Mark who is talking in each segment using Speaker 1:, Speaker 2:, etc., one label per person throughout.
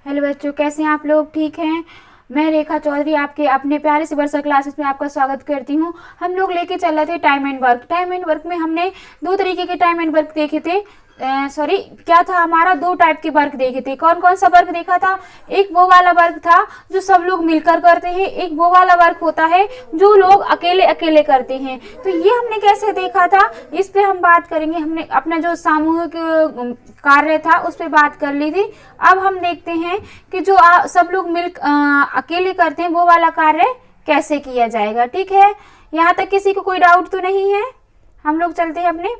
Speaker 1: Hello बच्चों, कैसे हैं आप लोग? ठीक हैं। मैं रेखा चौधरी आपके अपने प्यारे से वर्षा क्लासेस में आपका स्वागत करती हूँ। हम लोग लेके चल रहे थे time and work. Time and work में हमने दो तरीके के टाइम एंड वर्क देखे थे। सॉरी, क्या था हमारा, दो टाइप के वर्क देखे थे। कौन कौन सा वर्क देखा था? एक वो वाला वर्क था जो सब लोग मिलकर करते हैं, एक वो वाला वर्क होता है जो लोग अकेले अकेले करते हैं। तो ये हमने कैसे देखा था, इस पे हम बात करेंगे। हमने अपना जो सामूहिक कार्य था उस पर बात कर ली थी। अब हम देखते हैं कि जो सब लोग अकेले करते हैं वो वाला कार्य कैसे किया जाएगा। ठीक है, यहाँ तक किसी को कोई डाउट तो नहीं है? हम लोग चलते हैं अपने।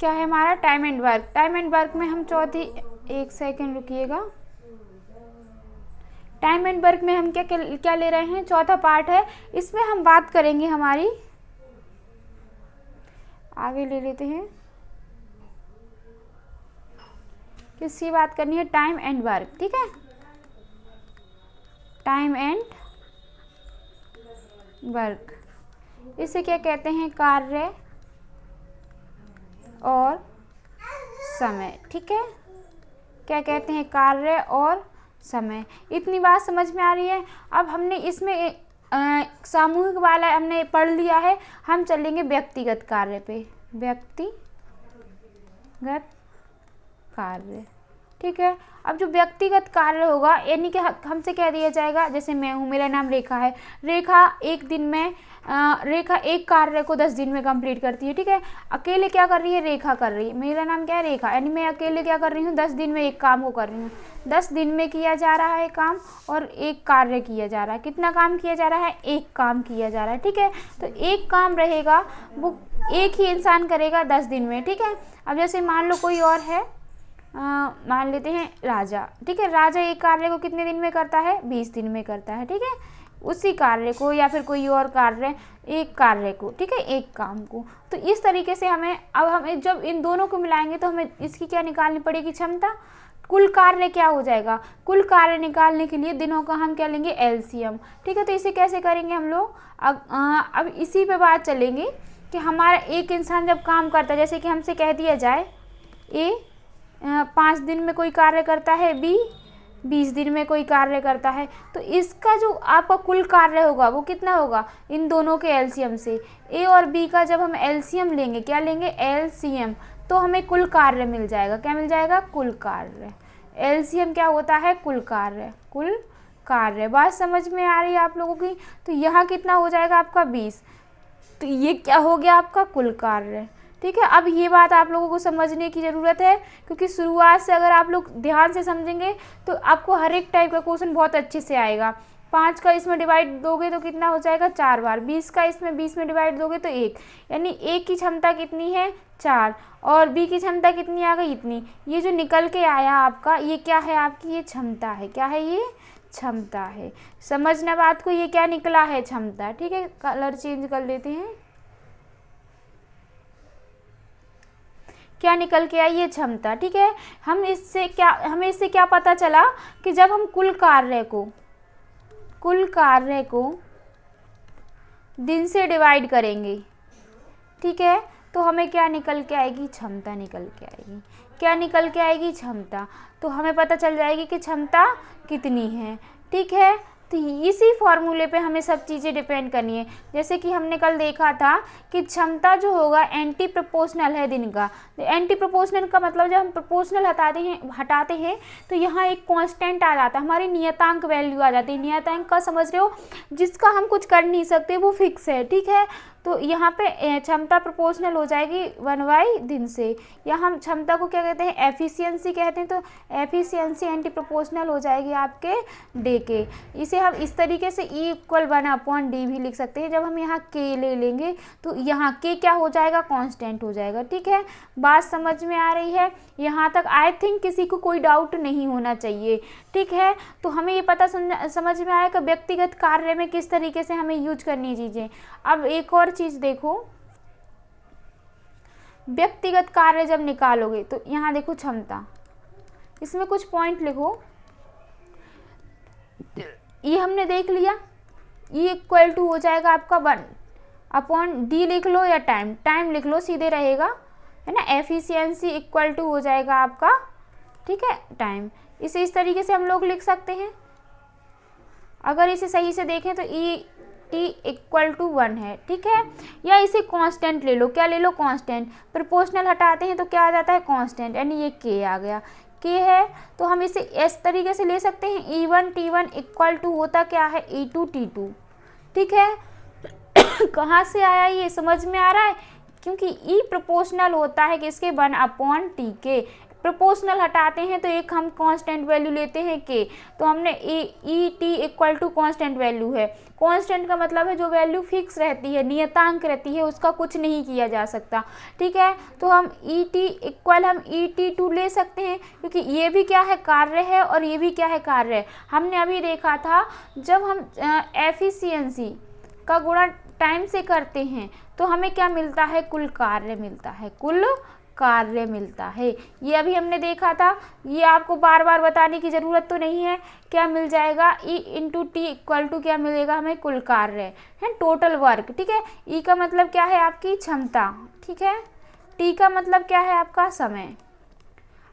Speaker 1: क्या है हमारा time and work. Time and work में हम चौथी, एक सेकेंड रुकिएगा। टाइम एंड वर्क में हम क्या क्या ले रहे हैं, चौथा पार्ट है। इसमें हम बात करेंगे, हमारी आगे ले लेते हैं, किसकी बात करनी है? Time and work. ठीक है, टाइम एंड वर्क, इसे क्या कहते हैं? कार्य और समय। ठीक है, क्या कहते हैं? कार्य और समय। इतनी बात समझ में आ रही है? अब हमने इसमें सामूहिक वाला हमने पढ़ लिया है। हम चलेंगे व्यक्तिगत कार्य पे। व्यक्तिगत कार्य, ठीक है। अब जो व्यक्तिगत कार्य होगा, यानी कि हमसे कह दिया जाएगा, जैसे मैं हूँ, मेरा नाम रेखा है। रेखा एक कार्य को 10 दिन में कंप्लीट करती है। ठीक है, अकेले क्या कर रही है? रेखा कर रही है। मेरा नाम क्या है? रेखा, यानी मैं अकेले क्या कर रही हूँ? 10 दिन में एक काम को कर रही हूँ। 10 दिन में किया जा रहा है काम, और एक कार्य किया जा रहा है। कितना काम किया जा रहा है? एक काम किया जा रहा है। ठीक है, तो एक काम रहेगा वो एक ही इंसान करेगा 10 दिन में। ठीक है, अब जैसे मान लो कोई और है, मान लेते हैं राजा। ठीक है, राजा एक कार्य को कितने दिन में करता है? 20 दिन में करता है। ठीक है, उसी कार्य को या फिर कोई और कार्य, एक कार्य को, ठीक है, एक काम को। तो इस तरीके से हमें जब इन दोनों को मिलाएंगे तो हमें इसकी क्या निकालनी पड़ेगी? क्षमता। कुल कार्य क्या हो जाएगा? कुल कार्य निकालने के लिए दिनों का हम क्या लेंगे? एलसीएम। ठीक है, तो इसे कैसे करेंगे हम लोग? अब इसी पे बात चलेंगे कि हमारा एक इंसान जब काम करता है, जैसे कि हमसे कह दिया जाए ए 5 दिन में कोई कार्य करता है, बी 20 दिन में कोई कार्य करता है, तो इसका जो आपका कुल कार्य होगा वो कितना होगा? इन दोनों के एलसीएम से। ए और बी का जब हम एलसीएम लेंगे, क्या लेंगे? एलसीएम, तो हमें कुल कार्य मिल जाएगा। क्या मिल जाएगा? कुल कार्य। एलसीएम क्या होता है? कुल कार्य। कुल कार्य, बात समझ में आ रही है आप लोगों की? तो यहाँ कितना हो जाएगा आपका? 20। तो ये क्या हो गया? आपका कुल कार्य। ठीक है, अब ये बात आप लोगों को समझने की ज़रूरत है, क्योंकि शुरुआत से अगर आप लोग ध्यान से समझेंगे तो आपको हर एक टाइप का क्वेश्चन बहुत अच्छे से आएगा। 5 का इसमें डिवाइड दोगे तो कितना हो जाएगा? 4 बार। 20 का इसमें 20 में डिवाइड दोगे तो 1, यानी ए की क्षमता कितनी है? 4, और बी की क्षमता कितनी आ गई? इतनी। ये जो निकल के आया आपका, ये क्या है? आपकी ये क्षमता है। क्या है? ये क्षमता है। समझना बात को, ये क्या निकला है? क्षमता। ठीक है, कलर चेंज कर लेते हैं। क्या निकल के आई? ये क्षमता। ठीक है, हमें इससे क्या पता चला कि जब हम कुल कार्य को दिन से डिवाइड करेंगे, ठीक है, तो हमें क्या निकल के आएगी? क्षमता निकल के आएगी। क्या निकल के आएगी? क्षमता। तो हमें पता चल जाएगी कि क्षमता कितनी है। ठीक है, तो इसी फॉर्मूले पे हमें सब चीज़ें डिपेंड करनी है। जैसे कि हमने कल देखा था कि क्षमता जो होगा एंटी प्रोपोर्शनल है दिन का। एंटी प्रोपोर्शनल का मतलब जब हम प्रोपोर्शनल हटाते हैं तो यहाँ एक कांस्टेंट आ जाता है, हमारी नियतांक वैल्यू आ जाती है। नियतांक का समझ रहे हो? जिसका हम कुछ कर नहीं सकते, वो फिक्स है। ठीक है, तो यहाँ पे क्षमता प्रोपोर्शनल हो जाएगी 1/, दिन से। या हम क्षमता को क्या कहते हैं? एफिशिएंसी कहते हैं। तो एफिशिएंसी एंटी प्रोपोर्शनल हो जाएगी आपके डे के। इसे हम इस तरीके से E = 1/D भी लिख सकते हैं। जब हम यहाँ K ले लेंगे तो यहाँ K क्या हो जाएगा? कांस्टेंट हो जाएगा। ठीक है, बात समझ में आ रही है? यहाँ तक आई थिंक किसी को कोई डाउट नहीं होना चाहिए। ठीक है, तो हमें ये पता समझ में आया कि व्यक्तिगत कार्य में किस तरीके से हमें यूज करनी चीज़ें। अब एक और चीज़ देखो, व्यक्तिगत कार्य जब निकालोगे तो यहाँ देखो क्षमता, इसमें कुछ पॉइंट लिखो। ये हमने देख लिया ई इक्वल टू हो जाएगा आपका 1/d लिख लो या टाइम लिख लो, सीधे रहेगा, है ना। एफिशिएंसी इक्वल टू हो जाएगा आपका, ठीक है, टाइम। इसे इस तरीके से हम लोग लिख सकते हैं। अगर इसे सही से देखें तो ई टी इक्वल टू 1 है, ठीक है। या इसे कांस्टेंट ले लो, क्या ले लो, कांस्टेंट। प्रोपोर्शनल हटाते हैं तो क्या आ जाता है, कांस्टेंट, यानी ये के आ गया, के है। तो हम इसे इस तरीके से ले सकते हैं, E1T1 इक्वल टू होता क्या है, E2T2, ठीक है। कहाँ से आया ये, समझ में आ रहा है, क्योंकि ई प्रोपोर्शनल होता है किसके, 1/t के। प्रोपोर्शनल हटाते हैं तो एक हम कांस्टेंट वैल्यू लेते हैं के, तो हमने E T equal to constant value है। कांस्टेंट का मतलब है जो वैल्यू फिक्स रहती है, नियतांक रहती है, उसका कुछ नहीं किया जा सकता, ठीक है। तो हम ई टी इक्वल हम ET2 ले सकते हैं, क्योंकि ये भी क्या है, कार्य है, और ये भी क्या है, कार्य है। हमने अभी देखा था जब हम एफिशिएंसी का गुणा टाइम से करते हैं तो हमें क्या मिलता है, कुल कार्य मिलता है, कुल कार्य मिलता है। ये अभी हमने देखा था, ये आपको बार बार बताने की ज़रूरत तो नहीं है। क्या मिल जाएगा, E into T equal to क्या मिलेगा हमें, कुल कार्य है, टोटल वर्क, ठीक है। E का मतलब क्या है, आपकी क्षमता, ठीक है। T का मतलब क्या है, आपका समय।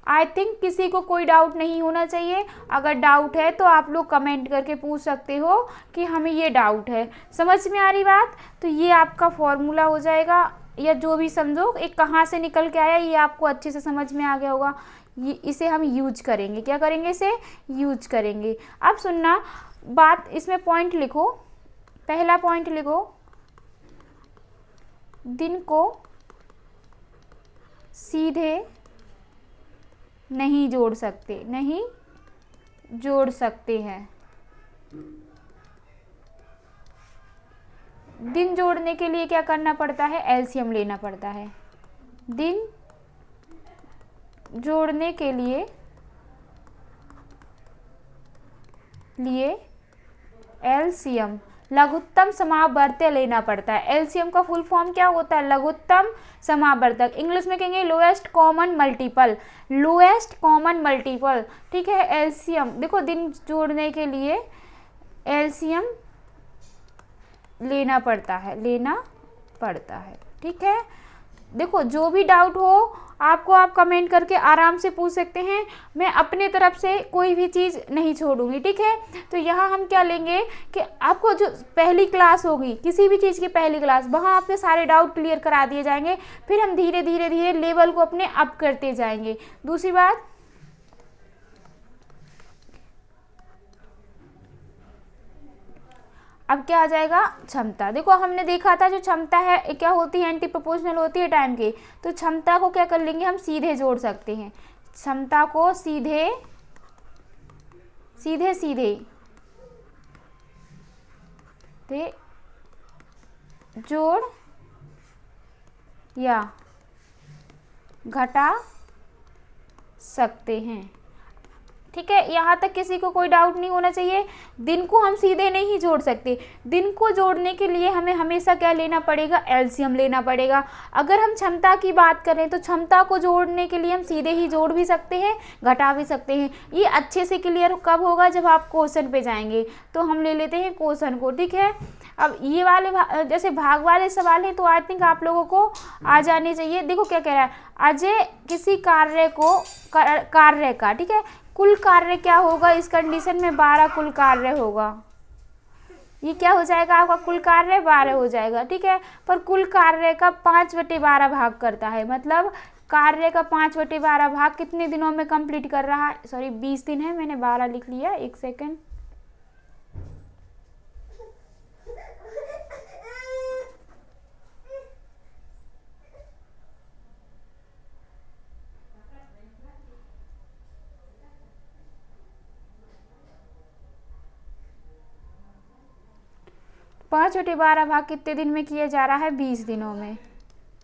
Speaker 1: आई थिंक किसी को कोई डाउट नहीं होना चाहिए। अगर डाउट है तो आप लोग कमेंट करके पूछ सकते हो कि हमें ये डाउट है। समझ में आ रही बात, तो ये आपका फॉर्मूला हो जाएगा, या जो भी समझो, एक कहाँ से निकल के आया ये आपको अच्छे से समझ में आ गया होगा। ये इसे हम यूज करेंगे, क्या करेंगे, इसे यूज करेंगे। अब सुनना बात, इसमें पॉइंट लिखो। पहला पॉइंट लिखो, दिन को सीधे नहीं जोड़ सकते, नहीं जोड़ सकते हैं। दिन जोड़ने के लिए क्या करना पड़ता है, एलसीएम लेना पड़ता है। दिन जोड़ने के लिए एलसीएम लघुत्तम समावर्त्य लेना पड़ता है। एलसीएम का फुल फॉर्म क्या होता है, लघुत्तम समावर्तक। इंग्लिश में कहेंगे lowest common multiple, lowest common multiple, ठीक है। एलसीएम देखो, दिन जोड़ने के लिए एलसीएम लेना पड़ता है, ठीक है। देखो जो भी डाउट हो आपको, आप कमेंट करके आराम से पूछ सकते हैं। मैं अपने तरफ से कोई भी चीज़ नहीं छोड़ूंगी, ठीक है। तो यहाँ हम क्या लेंगे कि आपको जो पहली क्लास होगी, किसी भी चीज़ की पहली क्लास, वहाँ आपके सारे डाउट क्लियर करा दिए जाएंगे। फिर हम धीरे धीरे लेवल को अपने अप करते जाएंगे। दूसरी बात, अब क्या आ जाएगा, क्षमता। देखो हमने देखा था जो क्षमता है क्या होती है, एंटी प्रोपोर्शनल होती है टाइम की। तो क्षमता को क्या कर लेंगे, हम सीधे जोड़ सकते हैं। क्षमता को सीधे जोड़ या घटा सकते हैं, ठीक है। यहाँ तक किसी को कोई डाउट नहीं होना चाहिए। दिन को हम सीधे नहीं जोड़ सकते। दिन को जोड़ने के लिए हमें हमेशा क्या लेना पड़ेगा, एलसीएम लेना पड़ेगा। अगर हम क्षमता की बात करें तो क्षमता को जोड़ने के लिए हम सीधे ही जोड़ भी सकते हैं, घटा भी सकते हैं। ये अच्छे से क्लियर कब होगा, जब आप क्वेश्चन पे जाएंगे। तो हम ले लेते हैं क्वेश्चन को, ठीक है। अब ये वाले जैसे भाग वाले सवाल हैं तो आई थिंक आप लोगों को आ जाने चाहिए। देखो क्या कह रहा है, अजय किसी कार्य का, ठीक है, कुल कार्य क्या होगा इस कंडीशन में, 12 कुल कार्य होगा। ये क्या हो जाएगा आपका, कुल कार्य 12 हो जाएगा, ठीक है। पर कुल कार्य का 5/12 भाग करता है, मतलब कार्य का 5/12 भाग कितने दिनों में कंप्लीट कर रहा है, सॉरी 20 दिन है, मैंने 12 लिख लिया, एक सेकेंड। पाँच बटे 12 भाग कितने दिन में किया जा रहा है, 20 दिनों में,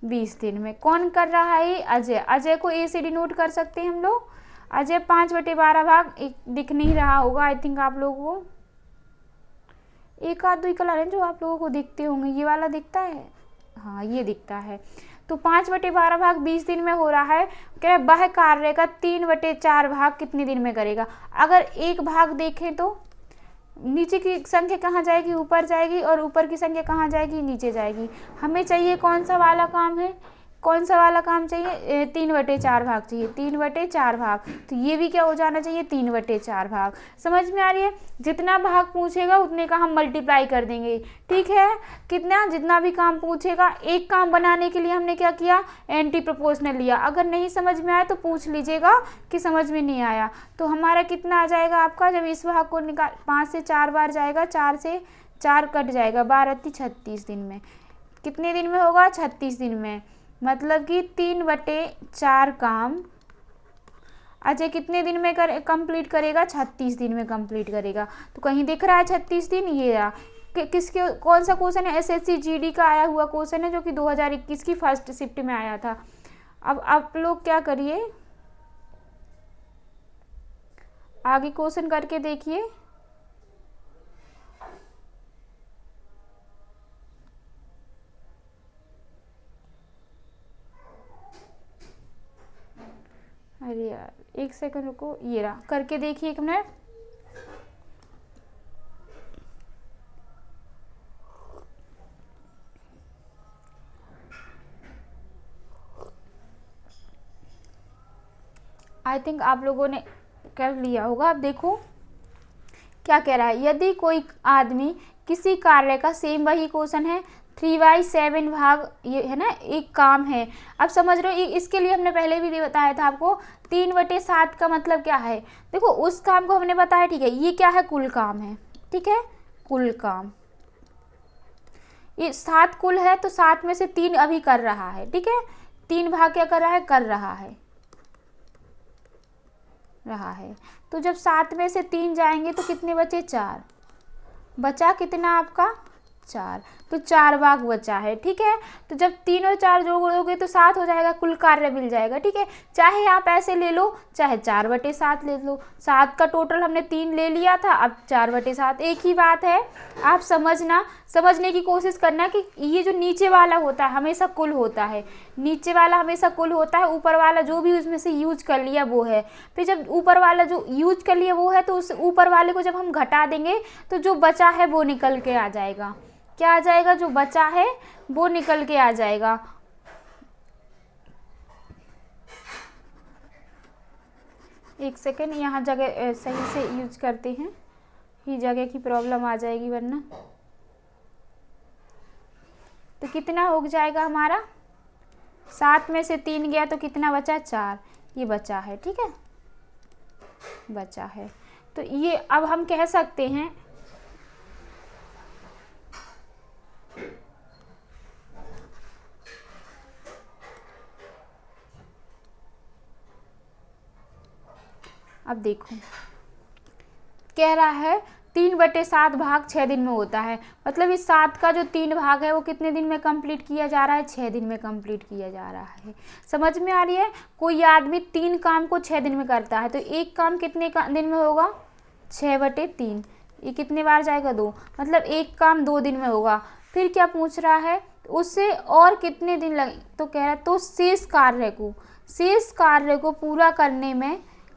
Speaker 1: 20 दिन में। कौन कर रहा है, अजय। अजय को ए से डिनोट कर सकते हैं हम लोग। अजय 5/12 भाग, एक दिख नहीं रहा होगा आई थिंक आप लोगों को, एक आध दो कलर है जो आप लोगों को दिखते होंगे। ये वाला दिखता है, हाँ ये दिखता है। तो 5/12 भाग 20 दिन में हो रहा है। कह रहा है वह कार्य का 3/4 भाग कितने दिन में करेगा। अगर एक भाग देखें तो नीचे की संख्या कहाँ जाएगी, ऊपर जाएगी, और ऊपर की संख्या कहाँ जाएगी, नीचे जाएगी। हमें चाहिए कौन सा वाला काम है, कौन सा वाला काम चाहिए, 3/4 भाग चाहिए, 3/4 भाग। तो ये भी क्या हो जाना चाहिए, 3/4 भाग। समझ में आ रही है। जितना भाग पूछेगा उतने का हम मल्टीप्लाई कर देंगे, ठीक है। कितना, जितना भी काम पूछेगा। एक काम बनाने के लिए हमने क्या किया, एंटी प्रोपोर्शनल लिया। अगर नहीं समझ में आया तो पूछ लीजिएगा कि समझ में नहीं आया। तो हमारा कितना आ जाएगा आपका, जब इस भाग को निकाल 5 से 4 बार जाएगा, 4 से 4 कट जाएगा, 12 36 दिन में। कितने दिन में होगा, 36 दिन में। मतलब कि 3/4 काम अजय कितने दिन में कंप्लीट करेगा, 36 दिन में कंप्लीट करेगा। तो कहीं दिख रहा है 36 दिन, ये रहा। किसके, कौन सा क्वेश्चन है, एसएससी जीडी का आया हुआ क्वेश्चन है, जो कि 2021 की फर्स्ट शिफ्ट में आया था। अब आप लोग क्या करिए, आगे क्वेश्चन करके देखिए। अरे यार, एक सेकंड रुको, ये रहा, करके देखिए 1 मिनट। आई थिंक आप लोगों ने कर लिया होगा। अब देखो क्या कह रहा है, यदि कोई आदमी किसी कार्य का, सेम वही क्वेश्चन है, 3/7 भाग, ये है ना, एक काम है। अब समझ रहे हो, इसके लिए हमने पहले भी बताया था आपको, 3/7 का मतलब क्या है। देखो उस काम को हमने बताया, ठीक है, ये क्या है, कुल काम है, ठीक है, कुल काम। ये 7 कुल है, तो 7 में से 3 अभी कर रहा है, ठीक है। 3 भाग क्या कर रहा है, कर रहा है। तो जब 7 में से 3 जाएंगे तो कितने बचे, 4। बचा कितना आपका, 4। तो 4 भाग बचा है, ठीक है। तो जब 3 और 4 जोड़ोगे तो 7 हो जाएगा, कुल कार्य मिल जाएगा, ठीक है। चाहे आप ऐसे ले लो, चाहे 4/7 ले लो। 7 का टोटल हमने 3 ले लिया था, अब 4/7, एक ही बात है। आप समझने की कोशिश करना कि ये जो नीचे वाला होता है हमेशा कुल होता है, नीचे वाला हमेशा कुल होता है, ऊपर वाला जो भी उसमें से यूज कर लिया वो है। फिर जब ऊपर वाला जो यूज कर लिया वो है, तो उस ऊपर वाले को जब हम घटा देंगे तो जो बचा है वो निकल के आ जाएगा। क्या आ जाएगा, जो बचा है वो निकल के आ जाएगा। एक सेकेंड, यहाँ जगह सही से यूज करते हैं, ये जगह की प्रॉब्लम आ जाएगी वरना। तो कितना हो जाएगा हमारा, 7 में से 3 गया तो कितना बचा, 4। ये बचा है, ठीक है, बचा है। तो ये अब हम कह सकते हैं, अब देखो कह रहा है 3/7 भाग 6 दिन में होता है। मतलब इस 7 का जो 3 भाग है वो कितने दिन में कंप्लीट किया जा रहा है, 6 दिन में कंप्लीट किया जा रहा है। समझ में आ रही है। कोई आदमी 3 काम को 6 दिन में करता है, तो एक काम कितने दिन में होगा, 6/3। ये कितने बार जाएगा, 2। मतलब एक काम 2 दिन में होगा। फिर क्या पूछ रहा है, उससे और कितने दिन लगे, तो कह रहा है तो शेष कार्य को पूरा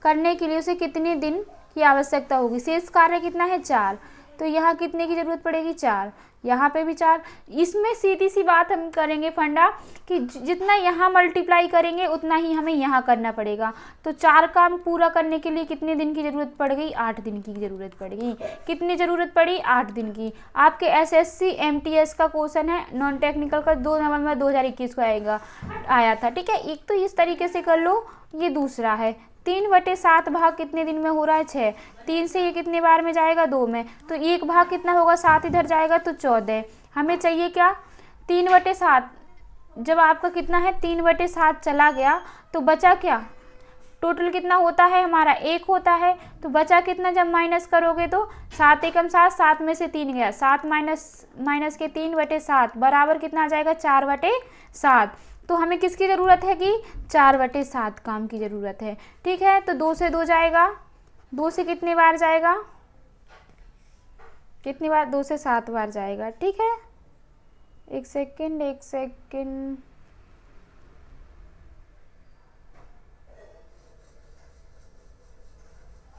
Speaker 1: करने के लिए उसे कितने दिन की आवश्यकता होगी। शेष कार्य कितना है, 4। तो यहाँ कितने की जरूरत पड़ेगी, 4। यहाँ पे भी 4। इसमें सीधी सी बात हम करेंगे फंडा कि जितना यहाँ मल्टीप्लाई करेंगे उतना ही हमें यहाँ करना पड़ेगा। तो 4 काम पूरा करने के लिए कितने दिन की जरूरत पड़ गई, 8 दिन की जरूरत पड़ गई। कितनी जरूरत पड़ी, 8 दिन की। आपके एसएससी एमटीएस का क्वेश्चन है, नॉन टेक्निकल का, 2 नवंबर 2021 को आया था, ठीक है। एक तो इस तरीके से कर लो। ये दूसरा है 3/7 भाग कितने दिन में हो रहा है, 6। 3 से ये कितने बार में जाएगा, 2 में। तो एक भाग कितना होगा, 7 इधर जाएगा तो 14। हमें चाहिए क्या, 3/7। जब आपका कितना है, 3/7 चला गया तो बचा क्या, टोटल कितना होता है हमारा, 1 होता है। तो बचा कितना, जब माइनस करोगे तो 7 एकम 7, 7 में से 3 गया, 7 माइनस के 3/7 बराबर कितना आ जाएगा, 4/7। तो हमें किसकी ज़रूरत है कि 4/7 काम की ज़रूरत है, ठीक है। तो 2 से 2 जाएगा, 2 से कितने बार जाएगा, कितनी बार, 2 से 7 बार जाएगा, ठीक है। एक सेकंड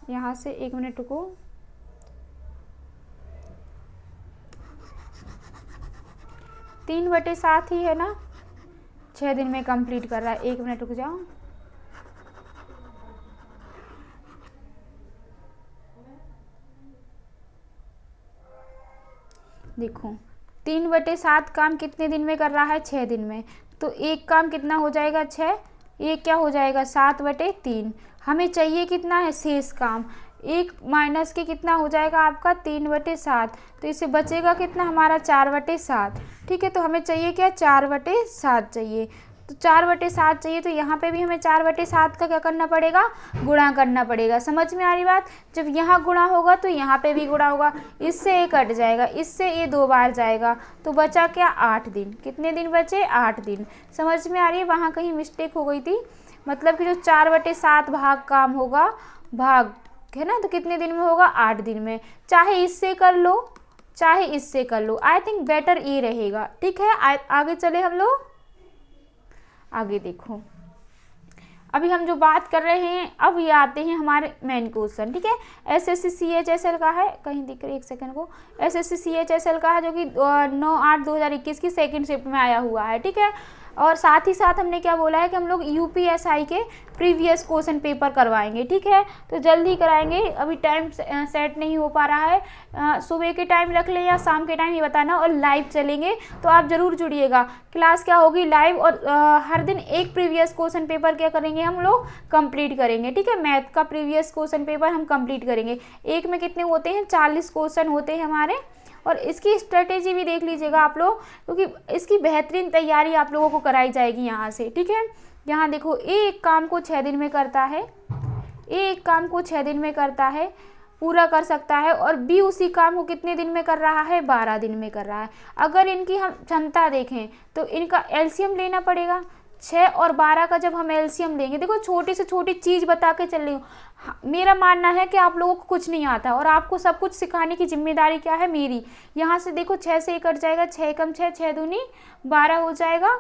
Speaker 1: यहाँ से 1 मिनट रुको। 3/7 ही है ना, 6 दिन में कंप्लीट कर रहा है। 1 मिनट रुक जाओ। देखो 3/7 काम कितने दिन में कर रहा है, 6 दिन में। तो एक काम कितना हो जाएगा, 6, एक क्या हो जाएगा 7/3। हमें चाहिए कितना है शेष काम, एक माइनस के कितना हो जाएगा आपका 3/7। तो इससे बचेगा कितना हमारा 4/7। ठीक है, तो हमें चाहिए क्या 4/7 चाहिए। तो 4/7 चाहिए, तो यहाँ पे भी हमें 4/7 का क्या करना पड़ेगा, गुणा करना पड़ेगा। समझ में आ रही बात। जब यहाँ गुणा होगा तो यहाँ पे भी गुणा होगा, इससे ये कट जाएगा, इससे ये 2 बार जाएगा, तो बचा क्या 8 दिन। कितने दिन बचे, 8 दिन। समझ में आ रही है, वहाँ कहीं मिस्टेक हो गई थी। मतलब कि जो 4/7 भाग काम होगा, भाग है ना, तो कितने दिन में होगा, 8 दिन में। चाहे इससे कर लो चाहे इससे कर लो, आई थिंक बेटर ये रहेगा। ठीक है, आगे चले हम लोग। आगे देखो, अभी हम जो बात कर रहे हैं, अब ये आते हैं हमारे मेन क्वेश्चन। ठीक है, एसएससी CHSL का है, कहीं दिख रही, एक सेकंड को, एसएससी CHSL का है, जो कि 9/8/2021 की सेकंड शिफ्ट में आया हुआ है। ठीक है, और साथ ही साथ हमने क्या बोला है कि हम लोग UPSI के प्रीवियस क्वेश्चन पेपर करवाएंगे। ठीक है, तो जल्दी कराएंगे, अभी टाइम सेट नहीं हो पा रहा है। सुबह के टाइम रख लें या शाम के टाइम, ये बताना। और लाइव चलेंगे, तो आप ज़रूर जुड़िएगा। क्लास क्या होगी, लाइव, और हर दिन एक प्रीवियस क्वेश्चन पेपर क्या करेंगे हम लोग, कंप्लीट करेंगे। ठीक है, मैथ का प्रीवियस क्वेश्चन पेपर हम कंप्लीट करेंगे। एक में कितने होते हैं, 40 क्वेश्चन होते हैं हमारे। और इसकी स्ट्रेटेजी भी देख लीजिएगा आप लोग, क्योंकि इसकी बेहतरीन तैयारी आप लोगों को कराई जाएगी यहाँ से। ठीक है, यहाँ देखो, एक काम को 6 दिन में करता है, एक काम को 6 दिन में करता है, पूरा कर सकता है। और बी उसी काम को कितने दिन में कर रहा है, 12 दिन में कर रहा है। अगर इनकी हम क्षमता देखें तो इनका एलसीएम लेना पड़ेगा। 6 और 12 का जब हम एलसीएम लेंगे, देखो छोटी से छोटी चीज़ बता के चल रही हूँ। मेरा मानना है कि आप लोगों को कुछ नहीं आता और आपको सब कुछ सिखाने की जिम्मेदारी क्या है, मेरी। यहाँ से देखो 6 से कट जाएगा, 6 कम 6, 6 दूनी 12 हो जाएगा।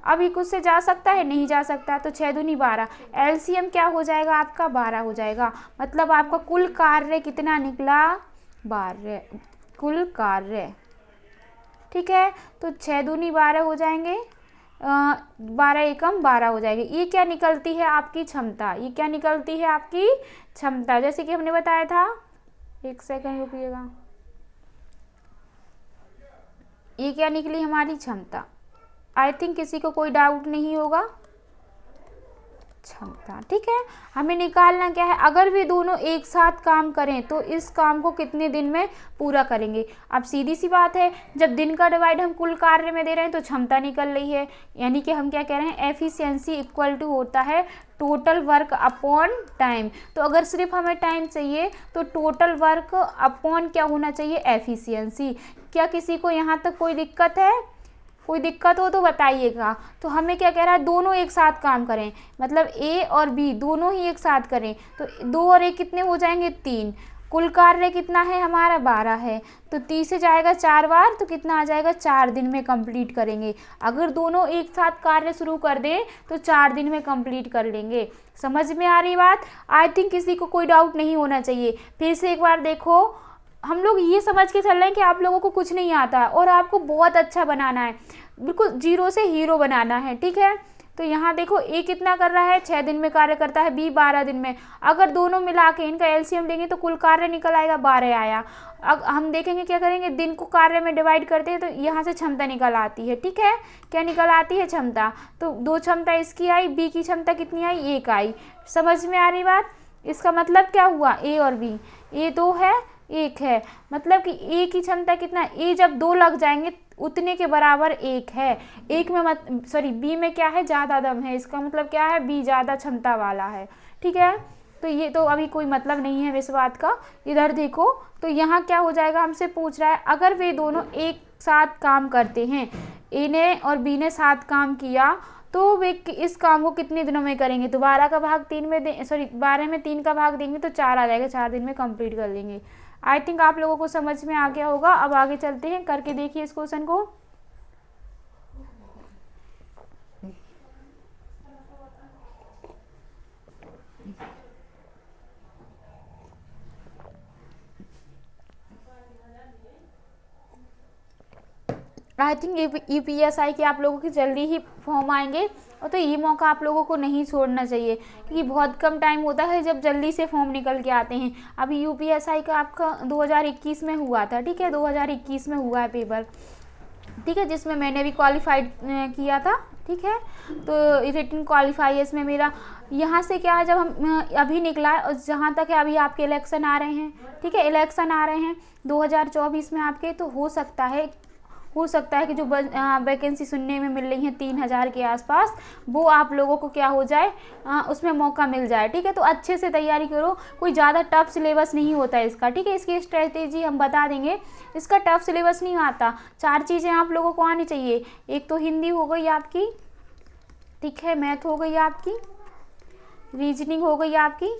Speaker 1: अभी कुछ से जा सकता है, नहीं जा सकता, तो 6 दूनी 12। एलसीएम क्या हो जाएगा आपका, 12 हो जाएगा। मतलब आपका कुल कार्य कितना निकला, 12 कुल कार्य। ठीक है, तो 6 दूनी 12 हो जाएंगे, 12 एकम 12 हो जाएगी। ये क्या निकलती है आपकी क्षमता, ये क्या निकलती है आपकी क्षमता, जैसे कि हमने बताया था। एक सेकंड रुकिएगा, ये क्या निकली हमारी क्षमता। आई थिंक किसी को कोई डाउट नहीं होगा, क्षमता। ठीक है, हमें निकालना क्या है, अगर भी दोनों एक साथ काम करें तो इस काम को कितने दिन में पूरा करेंगे। अब सीधी सी बात है, जब दिन का डिवाइड हम कुल कार्य में दे रहे हैं तो क्षमता निकल रही है। यानी कि हम क्या कह रहे हैं, एफिशिएंसी इक्वल टू होता है टोटल वर्क अपॉन टाइम। तो अगर सिर्फ हमें टाइम चाहिए तो टोटल वर्क अपॉन क्या होना चाहिए, एफिशिएंसी। क्या किसी को यहाँ तक कोई दिक्कत है, कोई दिक्कत हो तो बताइएगा। तो हमें क्या कह रहा है, दोनों एक साथ काम करें, मतलब ए और बी दोनों ही एक साथ करें। तो 2 और 1 कितने हो जाएंगे, 3। कुल कार्य कितना है हमारा, 12 है। तो 30 से जाएगा 4 बार, तो कितना आ जाएगा, 4 दिन में कंप्लीट करेंगे। अगर दोनों एक साथ कार्य शुरू कर दें तो 4 दिन में कंप्लीट कर लेंगे। समझ में आ रही बात। आई थिंक किसी को कोई डाउट नहीं होना चाहिए। फिर से एक बार देखो, हम लोग ये समझ के चल रहे हैं कि आप लोगों को कुछ नहीं आता और आपको बहुत अच्छा बनाना है, बिल्कुल जीरो से हीरो बनाना है। ठीक है, तो यहाँ देखो ए कितना कर रहा है, 6 दिन में कार्य करता है, बी 12 दिन में। अगर दोनों मिला के इनका एलसीएम लेंगे तो कुल कार्य निकल आएगा, 12 आया। अब हम देखेंगे क्या करेंगे, दिन को कार्य में डिवाइड करते हैं तो यहाँ से क्षमता निकल आती है। ठीक है, क्या निकल आती है, क्षमता। तो 2 क्षमता इसकी आई, बी की क्षमता कितनी आई, 1 आई। समझ में आ रही बात। इसका मतलब क्या हुआ, ए और बी, ए 2 है, 1 है। मतलब कि ए की क्षमता कितना, ए जब 2 लग जाएंगे उतने के बराबर 1 है। एक में सॉरी बी में क्या है, ज़्यादा दम है। इसका मतलब क्या है, बी ज़्यादा क्षमता वाला है। ठीक है, तो ये तो अभी कोई मतलब नहीं है इस बात का। इधर देखो, तो यहाँ क्या हो जाएगा, हमसे पूछ रहा है अगर वे दोनों एक साथ काम करते हैं, ए ने और बी ने साथ काम किया, तो वे इस काम को कितने दिनों में करेंगे। तो 12 का भाग 3 में 12 में 3 का भाग देंगे तो 4 आ जाएगा, 4 दिन में कंप्लीट कर लेंगे। आई थिंक आप लोगों को समझ में आ गया होगा। अब आगे चलते हैं, करके देखिए इस क्वेश्चन को। आई थिंक यूपीएसआई के आप लोगों के जल्दी ही फॉर्म आएंगे, और तो ये मौका आप लोगों को नहीं छोड़ना चाहिए, क्योंकि बहुत कम टाइम होता है जब जल्दी से फॉर्म निकल के आते हैं। अभी यूपीएसआई का आपका 2021 में हुआ था, ठीक है, 2021 में हुआ है पेपर, ठीक है, जिसमें मैंने भी क्वालिफाइड किया था, ठीक है। तो रिटन क्वालिफाई है इसमें मेरा। यहाँ से क्या है, जब हम अभी निकला है, और जहाँ तक है अभी आपके इलेक्शन आ रहे हैं, ठीक है, इलेक्शन आ रहे हैं 2024 में आपके, तो हो सकता है कि जो वैकेंसी सुनने में मिल रही है 3000 के आसपास, वो आप लोगों को क्या हो जाए, उसमें मौका मिल जाए, ठीक है। तो अच्छे से तैयारी करो, कोई ज़्यादा टफ सिलेबस नहीं होता है इसका, ठीक है। इसकी स्ट्रेटेजी हम बता देंगे, इसका टफ सिलेबस नहीं आता। 4 चीज़ें आप लोगों को आनी चाहिए। एक तो हिंदी हो गई आपकी, ठीक है, मैथ हो गई आपकी, रीजनिंग हो गई आपकी,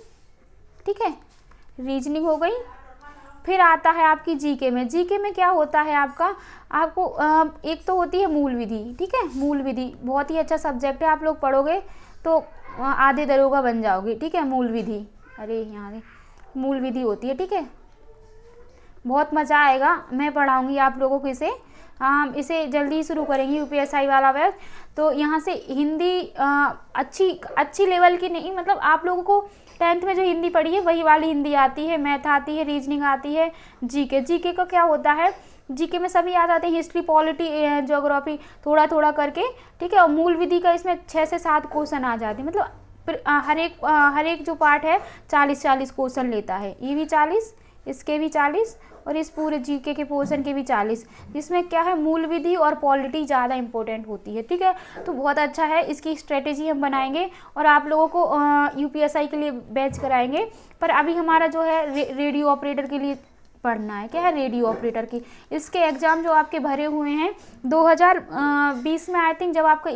Speaker 1: ठीक है, रीजनिंग हो गई। फिर आता है आपकी जीके में। जीके में क्या होता है आपको एक तो होती है मूल विधि, ठीक है, मूल विधि बहुत ही अच्छा सब्जेक्ट है, आप लोग पढ़ोगे तो आधे दरोगा बन जाओगे, ठीक है। मूल विधि, अरे यहाँ मूल विधि होती है, ठीक है, बहुत मज़ा आएगा, मैं पढ़ाऊँगी आप लोगों को इसे। हम इसे जल्दी ही शुरू करेंगे यूपीएसआई वाला बैच। तो यहाँ से हिंदी अच्छी लेवल की नहीं, मतलब आप लोगों को 10th में जो हिंदी पढ़ी है वही वाली हिंदी आती है, मैथ आती है, रीजनिंग आती है, जीके का क्या होता है, जीके में सभी याद आते हैं, हिस्ट्री, पॉलिटी, ज्योग्राफी, थोड़ा थोड़ा करके, ठीक है। और मूल विधि का इसमें 6 से 7 क्वेश्चन आ जाते हैं, मतलब हर एक जो पार्ट है 40 क्वेश्चन लेता है, ये भी 40, इसके भी 40, और इस पूरे जीके के पोर्शन के भी 40, जिसमें क्या है, मूल विधि और पॉलिटी ज़्यादा इंपॉर्टेंट होती है, ठीक है। तो बहुत अच्छा है, इसकी स्ट्रेटेजी हम बनाएंगे और आप लोगों को यूपीएसआई के लिए बैच कराएंगे। पर अभी हमारा जो है रेडियो ऑपरेटर के लिए पढ़ना है, क्या है, रेडियो ऑपरेटर की। इसके एग्ज़ाम जो आपके भरे हुए हैं 2020 में, आई थिंक जब आपका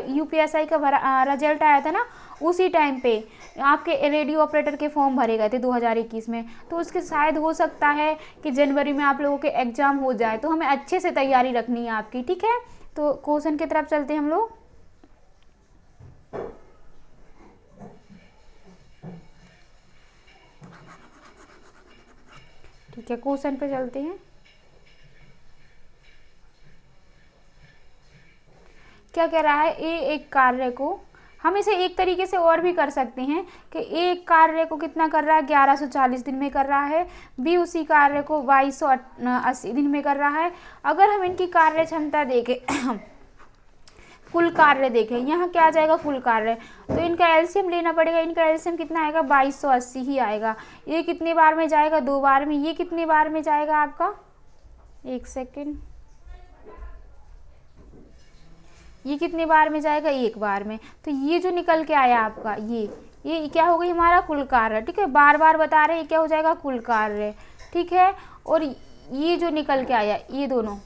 Speaker 1: यूपीएसआई का रिजल्ट आया था ना, उसी टाइम पे आपके रेडियो ऑपरेटर के फॉर्म भरे गए थे 2021 में। तो उसके शायद हो सकता है कि जनवरी में आप लोगों के एग्ज़ाम हो जाए, तो हमें अच्छे से तैयारी रखनी है आपकी, ठीक है। तो क्वेश्चन की तरफ चलते हैं हम लोग। ठीक है, क्वेश्चन पे चलते हैं। क्या कह रहा है, एक कार्य को हम इसे एक तरीके से और भी कर सकते हैं कि एक कार्य को कितना कर रहा है, 1140 दिन में कर रहा है, बी उसी कार्य को 2280 दिन में कर रहा है। अगर हम इनकी कार्य क्षमता देखें कुल कार्य देखें, यहाँ क्या आ जाएगा, कुल कार्य, तो इनका एलसीएम लेना पड़ेगा। इनका एलसीएम कितना आएगा, 2280 ही आएगा। ये कितने बार में जाएगा, 2 बार में। ये कितने बार में जाएगा आपका, 1 सेकेंड, ये कितने बार में जाएगा, 1 बार में। तो ये जो निकल के आया आपका, ये क्या हो गई, हमारा कुल कार्य, ठीक है। बार बार बता रहे हैं, क्या हो जाएगा, कुल कार्य, ठीक है। और ये जो निकल के आया, ये दोनों,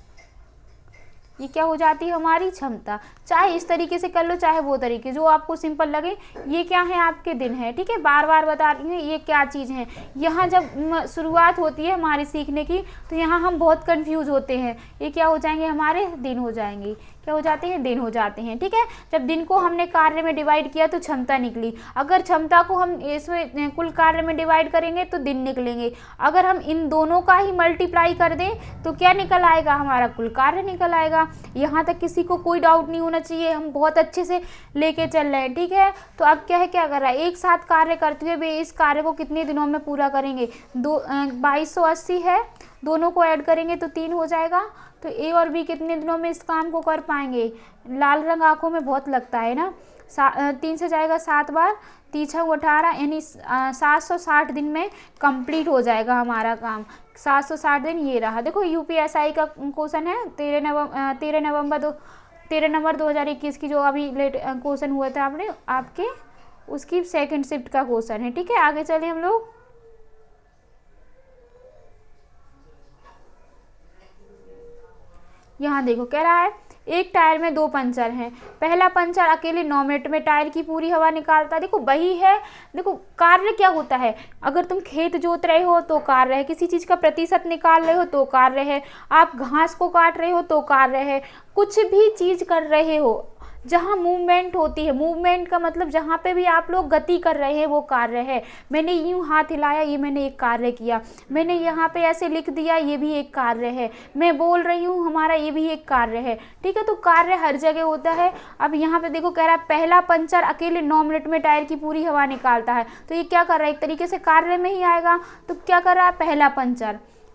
Speaker 1: ये क्या हो जाती है, हमारी क्षमता। चाहे इस तरीके से कर लो, चाहे वो तरीके, जो आपको सिंपल लगे। ये क्या है, आपके दिन है, ठीक है, बार बार बता रही हूँ ये क्या चीज़ है। यहाँ जब शुरुआत होती है हमारी सीखने की, तो यहाँ हम बहुत कंफ्यूज होते हैं। ये क्या हो जाएंगे, हमारे दिन हो जाएंगे, क्या हो जाते हैं, दिन हो जाते हैं, ठीक है। जब दिन को हमने कार्य में डिवाइड किया तो क्षमता निकली। अगर क्षमता को हम इसमें कुल कार्य में डिवाइड करेंगे तो दिन निकलेंगे। अगर हम इन दोनों का ही मल्टीप्लाई कर दें तो क्या निकल आएगा, हमारा कुल कार्य निकल आएगा। यहाँ तक किसी को कोई डाउट नहीं होना चाहिए, हम बहुत अच्छे से लेके चल रहे हैं, ठीक है। तो अब क्या है, क्या कर रहा है, एक साथ कार्य करते हुए वे इस कार्य को कितने दिनों में पूरा करेंगे, 2280 है, दोनों को ऐड करेंगे तो 3 हो जाएगा। तो ए और बी कितने दिनों में इस काम को कर पाएंगे। लाल रंग आंखों में बहुत लगता है ना। 3 से जाएगा 7 बार, 3 × 18, यानी 760 दिन में कंप्लीट हो जाएगा हमारा काम। 760 दिन ये रहा। देखो यूपीएसआई का क्वेश्चन है 13 नवंबर 2021 की, जो अभी लेट क्वेश्चन हुआ था आपके उसकी सेकंड शिफ्ट का क्वेश्चन है, ठीक है। आगे चले हम लोग। यहाँ देखो, कह रहा है एक टायर में 2 पंचर हैं। पहला पंचर अकेले 9 मिनट में टायर की पूरी हवा निकालता है। देखो वही है, देखो कार्य क्या होता है, अगर तुम खेत जोत रहे हो तो कार्य है, किसी चीज़ का प्रतिशत निकाल रहे हो तो कार्य है, आप घास को काट रहे हो तो कार्य है, कुछ भी चीज़ कर रहे हो जहाँ मूवमेंट होती है, मूवमेंट का मतलब जहाँ पे भी आप लोग गति कर रहे हैं वो कार्य है। मैंने यूँ हाथ हिलाया, ये मैंने एक कार्य किया। मैंने यहाँ पे ऐसे लिख दिया, ये भी एक कार्य है। मैं बोल रही हूँ, हमारा ये भी एक कार्य है। ठीक है, तो कार्य हर जगह होता है। अब यहाँ पे देखो कह रहा है पहला पंचर अकेले 9 मिनट में टायर की पूरी हवा निकालता है। तो ये क्या कर रहा है, एक तरीके से कार्य में ही आएगा। तो क्या कर रहा है,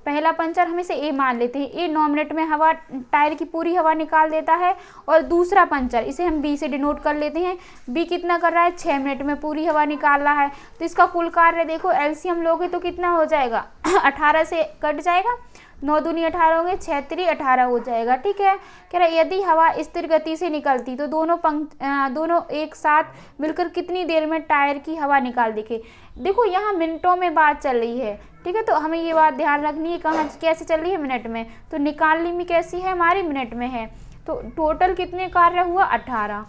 Speaker 1: पहला पंचर हम इसे ए मान लेते हैं। ए 9 मिनट में हवा, टायर की पूरी हवा निकाल देता है। और दूसरा पंचर, इसे हम बी से डिनोट कर लेते हैं। बी कितना कर रहा है, 6 मिनट में पूरी हवा निकाल रहा है। तो इसका कुल कार्य देखो, एलसीएम लोगे तो कितना हो जाएगा 18 से कट जाएगा, 9 दूनी 18 होंगे, 6 3 18 हो जाएगा। ठीक है, कह रहा यदि हवा स्थिर गति से निकलती तो दोनों एक साथ मिलकर कितनी देर में टायर की हवा निकाल देंगे। देखो यहाँ मिनटों में बात चल रही है। ठीक है, तो हमें ये बात ध्यान रखनी है, कहाँ कैसे चल रही है, मिनट में। तो निकालनी में कैसी है, हमारी मिनट में है। तो टोटल कितने कार्य हुआ, 18।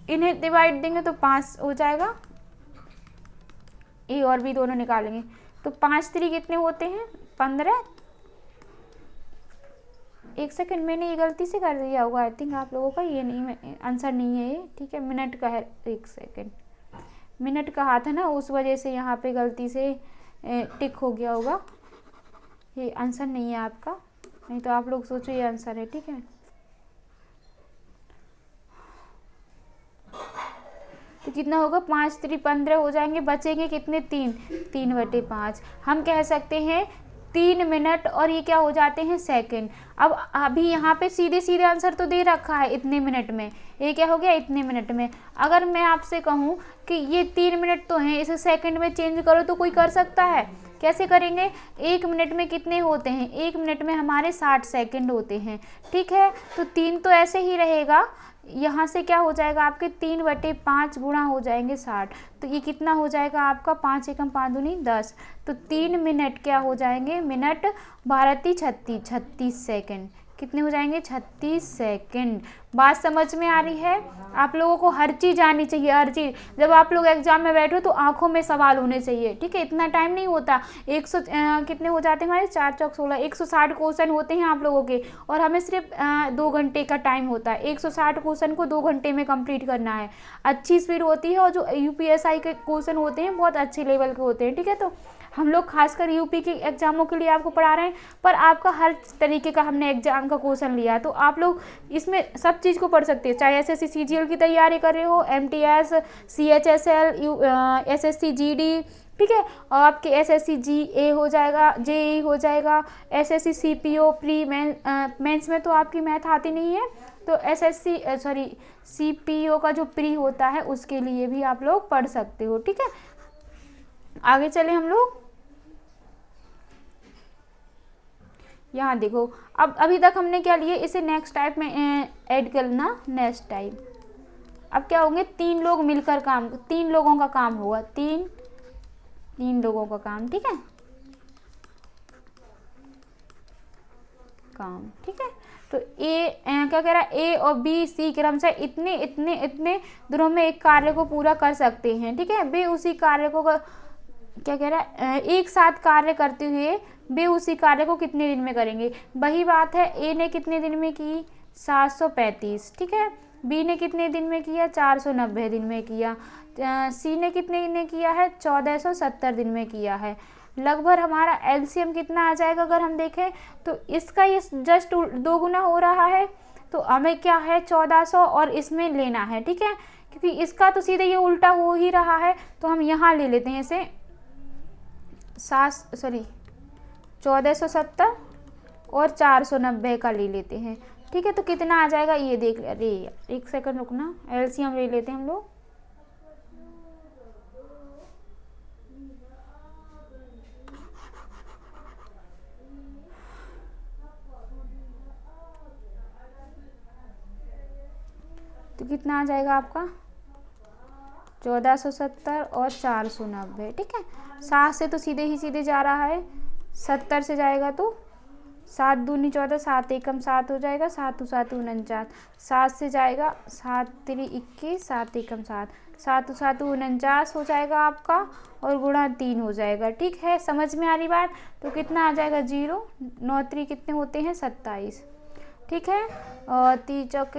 Speaker 1: इन्हें डिवाइड देंगे तो 5 हो जाएगा। ए और बी दोनों निकालेंगे तो 5 3 कितने होते हैं, 15। एक सेकंड, मैंने ये गलती से कर दिया होगा, आई थिंक आप लोगों का ये नहीं, आंसर नहीं है ये। ठीक है, मिनट का है, एक सेकंड, मिनट का हाथ है ना, उस वजह से यहाँ पे गलती से टिक हो गया होगा। ये आंसर नहीं है आपका, नहीं तो आप लोग सोचो ये आंसर है। ठीक है, तो कितना होगा, 5 3 15 हो जाएंगे, बचेंगे कितने, 3/5। हम कह सकते हैं 3 मिनट, और ये क्या हो जाते हैं, सेकंड। अब अभी यहाँ पे सीधे सीधे आंसर तो दे रखा है इतने मिनट में, ये क्या हो गया, इतने मिनट में। अगर मैं आपसे कहूँ कि ये 3 मिनट तो हैं, इसे सेकंड में चेंज करो तो कोई कर सकता है, कैसे करेंगे। 1 मिनट में कितने होते हैं, 1 मिनट में हमारे 60 सेकंड होते हैं। ठीक है, तो 3 तो ऐसे ही रहेगा, यहाँ से क्या हो जाएगा आपके 3/5 गुणा हो जाएंगे 60। तो ये कितना हो जाएगा आपका, 5 एकम 5 दूनी 10। तो 3 मिनट क्या हो जाएंगे, मिनट 12 36 सेकंड। कितने हो जाएंगे, 36 सेकंड। बात समझ में आ रही है। आप लोगों को हर चीज़ आनी चाहिए, हर चीज़। जब आप लोग एग्जाम में बैठो तो आंखों में सवाल होने चाहिए। ठीक है, इतना टाइम नहीं होता। 100 कितने हो जाते हैं हमारे, 4 चौक 16, 160 क्वेश्चन होते हैं आप लोगों के, और हमें सिर्फ 2 घंटे का टाइम होता है। 160 क्वेश्चन को 2 घंटे में कंप्लीट करना है। अच्छी स्पीड होती है, और जो यूपीएसआई के क्वेश्चन होते हैं बहुत अच्छे लेवल के होते हैं। ठीक है, तो हम लोग खासकर यूपी के एग्जामों के लिए आपको पढ़ा रहे हैं, पर आपका हर तरीके का हमने एग्जाम का क्वेश्चन लिया, तो आप लोग इसमें सब चीज़ को पढ़ सकते हैं। चाहे एसएससी सीजीएल की तैयारी कर रहे हो, एमटीएस, सीएचएसएल, एसएससी जीडी, ठीक है, और आपके एसएससी जीए हो जाएगा, जेई हो जाएगा, एसएससी सीपीओ प्री मेंस में तो आपकी मैथ आती नहीं है, तो सीपीओ का जो प्री होता है उसके लिए भी आप लोग पढ़ सकते हो। ठीक है, आगे चले हम लोग। यहाँ देखो, अब अभी तक हमने क्या लिए, इसे नेक्स्ट टाइप में ऐड करना, नेक्स्ट टाइप। अब क्या होंगे, 3 लोग मिलकर काम, 3 लोगों का काम होगा, तीन लोगों का काम। ठीक है, काम। ठीक है, तो क्या कह रहा है, ए और बी सी क्रम से इतने इतने इतने दिनों में एक कार्य को पूरा कर सकते हैं। ठीक है, वे उसी कार्य को क्या कह रहा है, एक साथ कार्य करते हुए वे उसी कार्य को कितने दिन में करेंगे। वही बात है, ए ने कितने दिन में की, 735। ठीक है, बी ने कितने दिन में किया, 490 दिन में किया, सी ने कितने दिन में किया है, 1470 दिन में किया है। लगभग हमारा एलसीएम कितना आ जाएगा, अगर हम देखें तो इसका ये जस्ट 2 गुना हो रहा है, तो हमें क्या है 1400 और इसमें लेना है। ठीक है, क्योंकि इसका तो सीधे ये उल्टा हो ही रहा है, तो हम यहाँ ले लेते हैं इसे 1470 और 490 का ले लेते हैं। ठीक है, तो कितना आ जाएगा ये देख ले। अरे एक सेकंड रुकना, एलसीएम ले लेते हैं हम लोग। तो कितना आ जाएगा आपका 1470 और 490। ठीक है, 7 से तो सीधे ही सीधे जा रहा है, 70 से जाएगा तो 7 दूनी 14, 7 एकम 7 हो जाएगा, 7 2 7 49, 7 से जाएगा 7 3 21, 7 एकम 7, 7 2 7 49 हो जाएगा आपका, और गुणा 3 हो जाएगा। ठीक है, समझ में आ रही बात। तो कितना आ जाएगा 0, 9 3 कितने होते हैं 27। ठीक है। और 3 चौक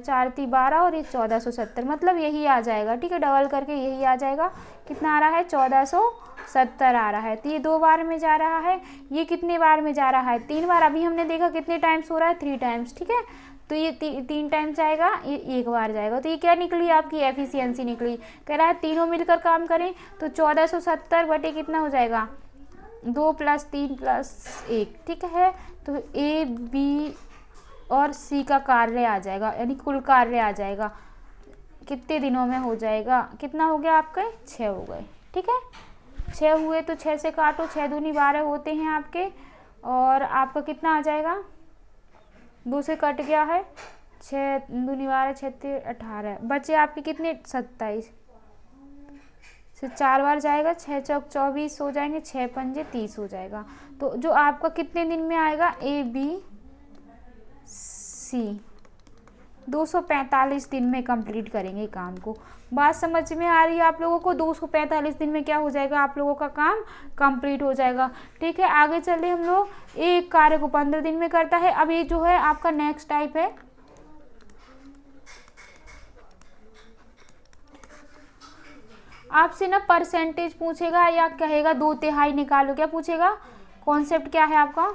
Speaker 1: 4 3 12 और ये 1470, मतलब यही आ जाएगा। ठीक है, डबल करके यही आ जाएगा। कितना आ रहा है? 1470 आ रहा है। तो ये 2 बार में जा रहा है। ये कितने बार में जा रहा है? 3 बार। अभी हमने देखा कितने टाइम्स हो रहा है? 3 टाइम्स। ठीक है, तो ये 3 टाइम्स जाएगा, ये 1 बार जाएगा। तो ये क्या निकली? आपकी एफिशिएंसी निकली। कह रहा है तीनों मिलकर काम करें तो 1470 बटे कितना हो जाएगा? 2 + 3 + 1। ठीक है, तो ए बी और सी का कार्य आ जाएगा, यानी कुल कार्य आ जाएगा। कितने दिनों में हो जाएगा? कितना हो गया आपके? 6 हो गए। ठीक है, 6 हुए तो 6 से काटो, 6 दूनी 12 होते हैं आपके। और आपका कितना आ जाएगा? 2 से कट गया है, 6 दूनी 12, 6 3 18, बचे आपके कितने? 27 से 4 बार जाएगा, 6 चौक 24 हो जाएंगे, 6 पंजे 30 हो जाएगा। तो जो आपका कितने दिन में आएगा? ए बी सी 245 दिन में कंप्लीट करेंगे काम को। बात समझ में आ रही है आप लोगों को? 245 दिन में क्या हो जाएगा? आप लोगों का काम कंप्लीट हो जाएगा। ठीक है, आगे चले हम लोग। एक कार्य को 15 दिन में करता है। अब ये जो है आपका नेक्स्ट टाइप है। आपसे ना परसेंटेज पूछेगा या कहेगा 2/3 निकालो। क्या पूछेगा? कॉन्सेप्ट क्या है आपका?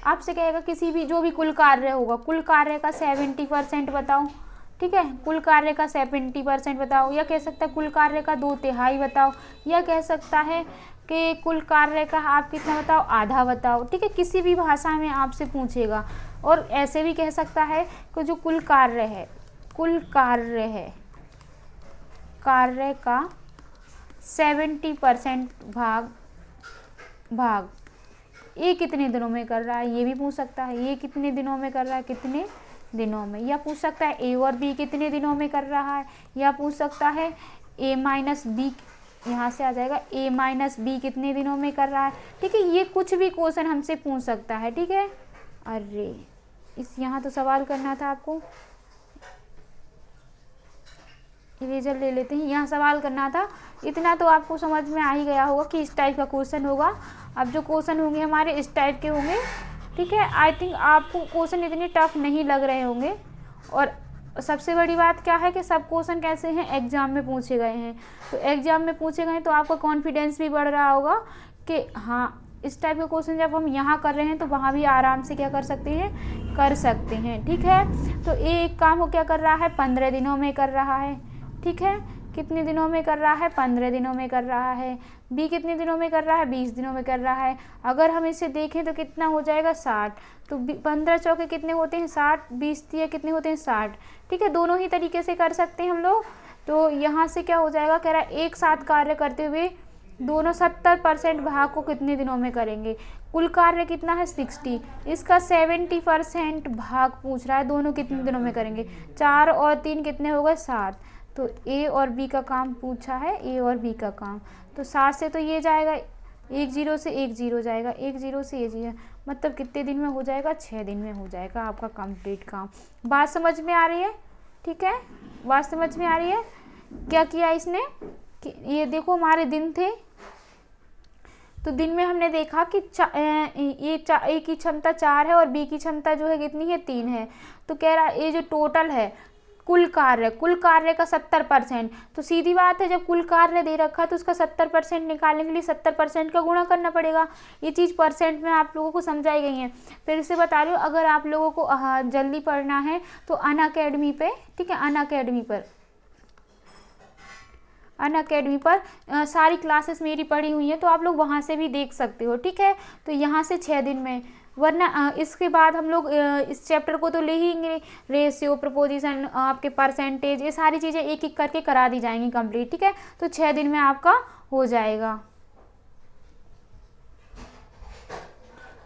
Speaker 1: आपसे कहेगा किसी भी जो भी कुल कार्य होगा, कुल कार्य का 70% बताओ। ठीक है, कुल कार्य का 70% बताओ, या कह सकता है कुल कार्य का 2/3 बताओ, या कह सकता है कि कुल कार्य का आप कितना बताओ? आधा बताओ। ठीक है, किसी भी भाषा में आपसे पूछेगा। और ऐसे भी कह सकता है कि जो कुल कार्य है, कुल कार्य है, कार्य का 70% भाग ये कितने दिनों में कर रहा है, ये भी पूछ सकता है। ये कितने दिनों में कर रहा है, कितने दिनों में। या पूछ सकता है ए और बी कितने दिनों में कर रहा है, या पूछ सकता है ए माइनस बी, यहाँ से आ जाएगा ए माइनस बी कितने दिनों में कर रहा है। ठीक है, ये कुछ भी क्वेश्चन हमसे पूछ सकता है। ठीक है, अरे इस यहाँ तो सवाल करना था आपको, इरेजर ले लेते हैं। यहाँ सवाल करना था। इतना तो आपको समझ में आ ही गया होगा कि इस टाइप का क्वेश्चन होगा। अब जो क्वेश्चन होंगे हमारे इस टाइप के होंगे। ठीक है, आई थिंक आपको क्वेश्चन इतने टफ नहीं लग रहे होंगे। और सबसे बड़ी बात क्या है कि सब क्वेश्चन कैसे हैं? एग्जाम में पूछे गए हैं। तो एग्जाम में पूछे गए तो आपका कॉन्फिडेंस भी बढ़ रहा होगा कि हाँ, इस टाइप के क्वेश्चन जब हम यहाँ कर रहे हैं तो वहाँ भी आराम से क्या कर सकते हैं? कर सकते हैं। ठीक है, तो एक काम वो क्या कर रहा है? 15 दिनों में कर रहा है। ठीक है, कितने दिनों में कर रहा है? 15 दिनों में कर रहा है। बी कितने दिनों में कर रहा है? 20 दिनों में कर रहा है। अगर हम इसे देखें तो कितना हो जाएगा? 60। तो 15 चौके कितने होते हैं? 60। 20 दिए कितने होते हैं? 60। ठीक है, दोनों ही तरीके से कर सकते हैं हम लोग। तो यहाँ से क्या हो जाएगा? कह रहा है एक साथ कार्य करते हुए दोनों 70% भाग को कितने दिनों में करेंगे। कुल कार्य कितना है? 60। इसका 70% भाग पूछ रहा है, दोनों कितने दिनों में करेंगे। 4 और 3 कितने हो गए? 7। तो ए और बी का काम पूछा है, ए और बी का काम। तो 7 से तो ये जाएगा, 1 0 से 1 0 जाएगा, 1 0 से 1 0, मतलब कितने दिन में हो जाएगा? 6 दिन में हो जाएगा आपका कंप्लीट काम। बात समझ में आ रही है? ठीक है, बात समझ में आ रही है? क्या किया इसने कि ये देखो हमारे दिन थे, तो दिन में हमने देखा कि ए की क्षमता 4 है और बी की क्षमता जो है कितनी है? 3 है। तो कह रहा है ये जो टोटल है कुल कार्य का 70%। तो सीधी बात है, जब कुल कार्य दे रखा है तो उसका 70% निकालने के लिए 70% का गुणा करना पड़ेगा। ये चीज़ परसेंट में आप लोगों को समझाई गई है। फिर से बता रही हूँ, अगर आप लोगों को जल्दी पढ़ना है तो अनअकैडमी पे, ठीक है, अनअकैडमी पर सारी क्लासेस मेरी पढ़ी हुई हैं, तो आप लोग वहाँ से भी देख सकते हो। ठीक है, तो यहाँ से 6 दिन में, वरना इसके बाद हम लोग इस चैप्टर को तो ले ही लेंगे। रेशियो, प्रपोजिशन, आपके परसेंटेज, ये सारी चीज़ें एक एक करके करा दी जाएंगी कंप्लीट। ठीक है, तो 6 दिन में आपका हो जाएगा।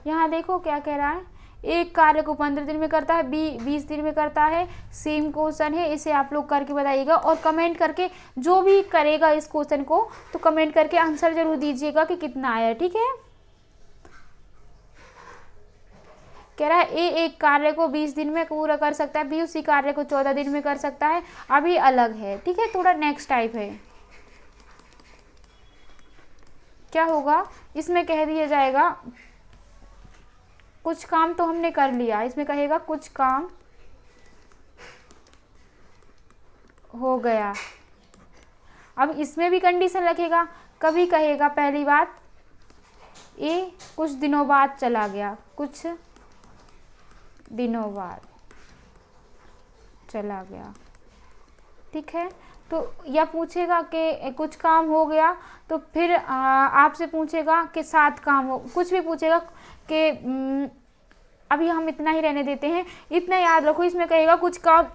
Speaker 1: यहाँ देखो क्या कह रहा है, एक कार्य को 15 दिन में करता है, बी 20 दिन में करता है। सेम क्वेश्चन है, इसे आप लोग करके बताइएगा और कमेंट करके, जो भी करेगा इस क्वेश्चन को तो कमेंट करके आंसर जरूर दीजिएगा कि कितना आया। ठीक है, कह रहा है ए एक कार्य को 20 दिन में पूरा कर सकता है, बी उसी कार्य को 14 दिन में कर सकता है। अभी अलग है। ठीक है, थोड़ा नेक्स्ट टाइप है। क्या होगा इसमें? कह दिया जाएगा कुछ काम तो हमने कर लिया, इसमें कहेगा कुछ काम हो गया। अब इसमें भी कंडीशन रखेगा, कभी कहेगा पहली बात ए कुछ दिनों बाद चला गया, कुछ दिनों बाद चला गया, ठीक है। तो या पूछेगा कि कुछ काम हो गया, तो फिर आपसे पूछेगा कि 7 काम हो, कुछ भी पूछेगा कि अभी हम इतना ही रहने देते हैं। इतना याद रखो, इसमें कहेगा कुछ काम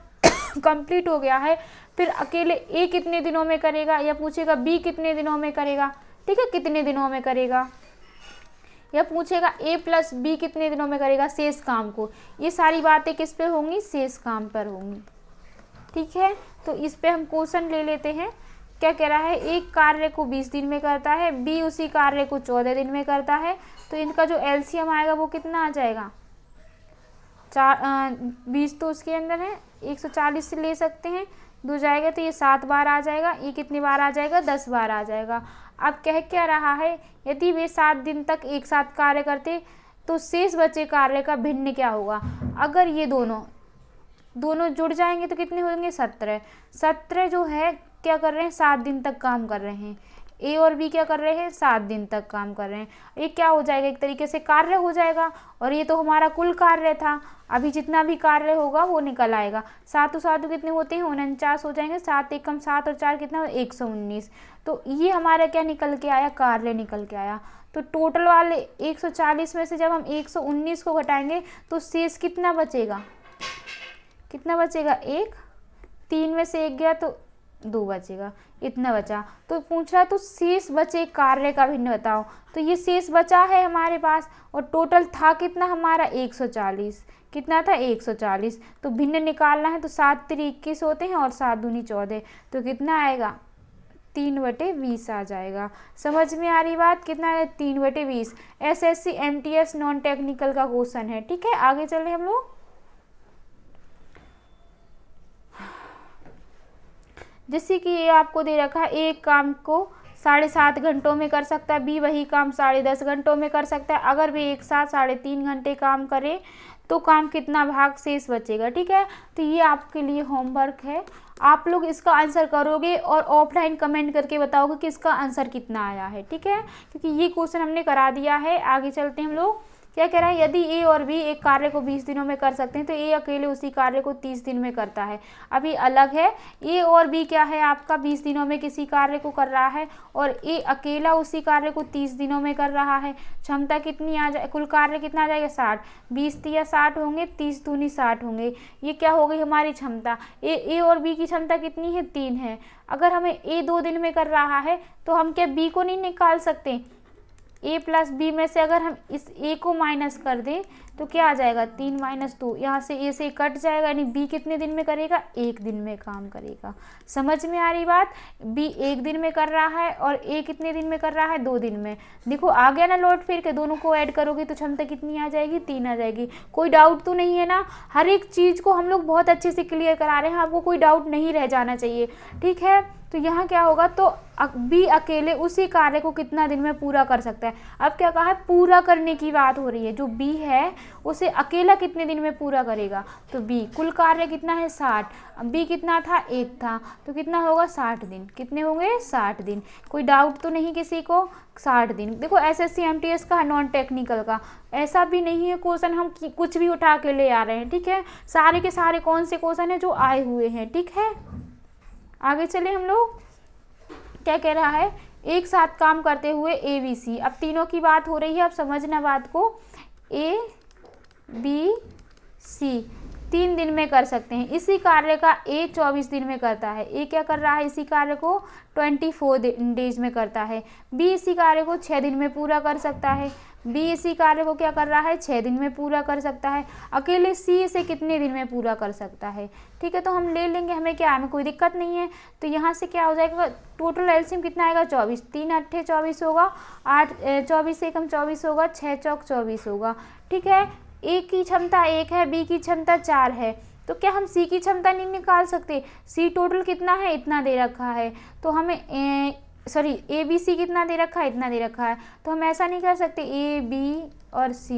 Speaker 1: कंप्लीट हो गया है, फिर अकेले ए कितने दिनों में करेगा, या पूछेगा बी कितने दिनों में करेगा, ठीक है, कितने दिनों में करेगा, या पूछेगा ए प्लस बी कितने दिनों में करेगा शेष काम को। ये सारी बातें किस पे होंगी, शेष काम पर होंगी, ठीक है। तो इस पे हम क्वेश्चन ले लेते हैं। क्या कह रहा है, एक कार्य को 20 दिन में करता है, बी उसी कार्य को 14 दिन में करता है, तो इनका जो एलसीएम आएगा वो कितना आ जाएगा, 20 तो उसके अंदर है, 140 से ले सकते हैं, 2 जाएगा तो ये 7 बार आ जाएगा, ये कितनी बार आ जाएगा, 10 बार आ जाएगा। अब कह क्या रहा है, यदि वे 7 दिन तक एक साथ कार्य करते तो शेष बचे कार्य का भिन्न क्या होगा। अगर ये दोनों जुड़ जाएंगे तो कितने होंगे, 17 जो है क्या कर रहे हैं, 7 दिन तक काम कर रहे हैं। ए और बी क्या कर रहे हैं, 7 दिन तक काम कर रहे हैं। ये क्या हो जाएगा, एक तरीके से कार्य हो जाएगा, और ये तो हमारा कुल कार्य था। अभी जितना भी कार्य होगा वो निकल आएगा। 7 कितने होते हैं, 49 हो जाएंगे। 7 एकम 7 और 4 कितना, 119। तो ये हमारा क्या निकल के आया, कार्य निकल के आया। तो टोटल वाले 140 में से जब हम 119 को घटाएंगे तो शेष कितना बचेगा, कितना बचेगा, 1। 3 में से 1 गया तो 2 बचेगा, इतना बचा। तो पूछ रहा तो शेष बचे कार्य का भिन्न बताओ। तो ये शेष बचा है हमारे पास, और टोटल था कितना हमारा, 140। कितना था, 140। तो भिन्न निकालना है तो 7 3 21 होते हैं, और 7 दूनी 14, तो कितना आएगा, 3/20 आ जाएगा। समझ में आ रही बात, कितना है, 3/20। SSC MTS नॉन टेक्निकल का क्वेश्चन है, ठीक है। आगे चले हम लोग। जैसे कि ये आपको दे रखा है, एक काम को 7.5 घंटों में कर सकता है, बी वही काम 10.5 घंटों में कर सकता है। अगर वे एक साथ 3.5 घंटे काम करें तो काम कितना भाग शेष बचेगा, ठीक है। तो ये आपके लिए होमवर्क है, आप लोग इसका आंसर करोगे और ऑफलाइन कमेंट करके बताओगे कि इसका आंसर कितना आया है, ठीक है। क्योंकि ये क्वेश्चन हमने करा दिया है। आगे चलते हैं हम लोग। क्या कह रहा है, यदि ए और बी एक कार्य को 20 दिनों में कर सकते हैं तो ए अकेले उसी कार्य को 30 दिन में करता है। अभी अलग है, ए और बी क्या है आपका 20 दिनों में किसी कार्य को कर रहा है, और ए अकेला उसी कार्य को 30 दिनों में कर रहा है। क्षमता कितनी आ जाए, कुल कार्य कितना आ जाएगा, 60। 20 या 60 होंगे, 30 दूनी 60 होंगे। ये क्या हो गई हमारी क्षमता। ए और बी की क्षमता कितनी है, 3 है। अगर हमें ए 2 दिन में कर रहा है तो हम क्या बी को नहीं निकाल सकते। ए प्लस बी में से अगर हम इस ए को माइनस कर दें तो क्या आ जाएगा, 3 - 2। यहाँ से ए से कट जाएगा, यानी बी कितने दिन में करेगा, 1 दिन में काम करेगा। समझ में आ रही बात। बी 1 दिन में कर रहा है और ए कितने दिन में कर रहा है, 2 दिन में। देखो आ गया ना लौट फिर के, दोनों को ऐड करोगे तो क्षमता कितनी आ जाएगी, 3 आ जाएगी। कोई डाउट तो नहीं है ना। हर एक चीज़ को हम लोग बहुत अच्छे से क्लियर करा रहे हैं, आपको कोई डाउट नहीं रह जाना चाहिए, ठीक है। तो यहाँ क्या होगा, तो बी अकेले उसी कार्य को कितना दिन में पूरा कर सकता है। अब क्या कहा है, पूरा करने की बात हो रही है। जो बी है उसे अकेला कितने दिन में पूरा करेगा, तो बी कुल कार्य कितना है, 60। बी कितना था, 1 था, तो कितना होगा, 60 दिन। कितने होंगे, 60 दिन। कोई डाउट तो नहीं किसी को, 60 दिन। देखो SSC MTS का नॉन टेक्निकल का ऐसा भी नहीं है क्वेश्चन हम कुछ भी उठा के ले आ रहे हैं, ठीक है। सारे के सारे कौन से क्वेश्चन है जो आए हुए हैं, ठीक है। आगे चले हम लोग। क्या कह रहा है, एक साथ काम करते हुए ABC, अब तीनों की बात हो रही है, अब समझना बात को। ABC 3 दिन में कर सकते हैं। इसी कार्य का ए 24 दिन में करता है। ए क्या कर रहा है, इसी कार्य को 24 डेज में करता है। बी इसी कार्य को 6 दिन में पूरा कर सकता है। बी इसी कार्य को क्या कर रहा है, 6 दिन में पूरा कर सकता है। अकेले सी इसे कितने दिन में पूरा कर सकता है, ठीक है। तो हम ले लेंगे, हमें क्या, हमें कोई दिक्कत नहीं है। तो यहाँ से क्या हो जाएगा, टोटल एलसीएम कितना आएगा, 24। 3 × 8 = 24 होगा, 8 24 एकम 24 होगा, 6 चौक 24 होगा, ठीक है। ए की क्षमता 1 है, बी की क्षमता 4 है, तो क्या हम सी की क्षमता नहीं निकाल सकते। सी टोटल कितना है, इतना दे रखा है, तो हमें ABC कितना दे रखा है, इतना दे रखा है। तो हम ऐसा नहीं कर सकते A B और C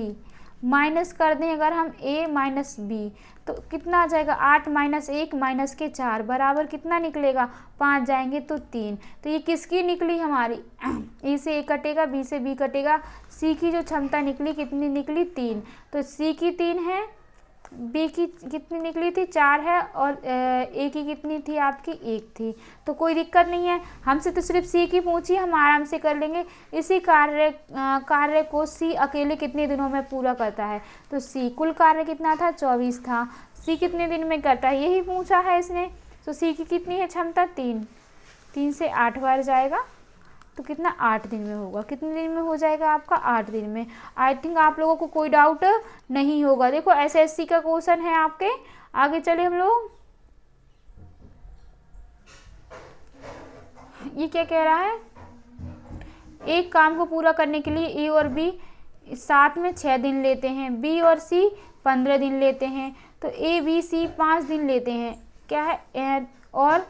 Speaker 1: माइनस कर दें अगर हम a माइनस बी, तो कितना आ जाएगा 8 माइनस 1 माइनस के 4 बराबर कितना निकलेगा 5 जाएंगे तो 3। तो ये किसकी निकली हमारी ए से ए कटेगा, बी से बी कटेगा, सी की जो क्षमता निकली कितनी निकली 3। तो सी की 3 है, बी की कितनी निकली थी 4 है, और ए की कितनी थी आपकी 1 थी। तो कोई दिक्कत नहीं है, हमसे तो सिर्फ सी की पूछी, हम आराम से कर लेंगे। इसी कार्य को सी अकेले कितने दिनों में पूरा करता है, तो सी कुल कार्य कितना था 24 था, सी कितने दिन में करता है यही पूछा है इसने। तो सी की कितनी है क्षमता 3, 3 से 8 बार जाएगा तो कितना 8 दिन में होगा। कितने दिन में हो जाएगा आपका 8 दिन में। आई थिंक आप लोगों को कोई डाउट नहीं होगा। देखो एसएससी का क्वेश्चन है आपके। आगे चले हम लोग, ये क्या कह रहा है, एक काम को पूरा करने के लिए ए और बी साथ में 6 दिन लेते हैं, बी और सी 15 दिन लेते हैं, तो ए बी सी 5 दिन लेते हैं, क्या है, और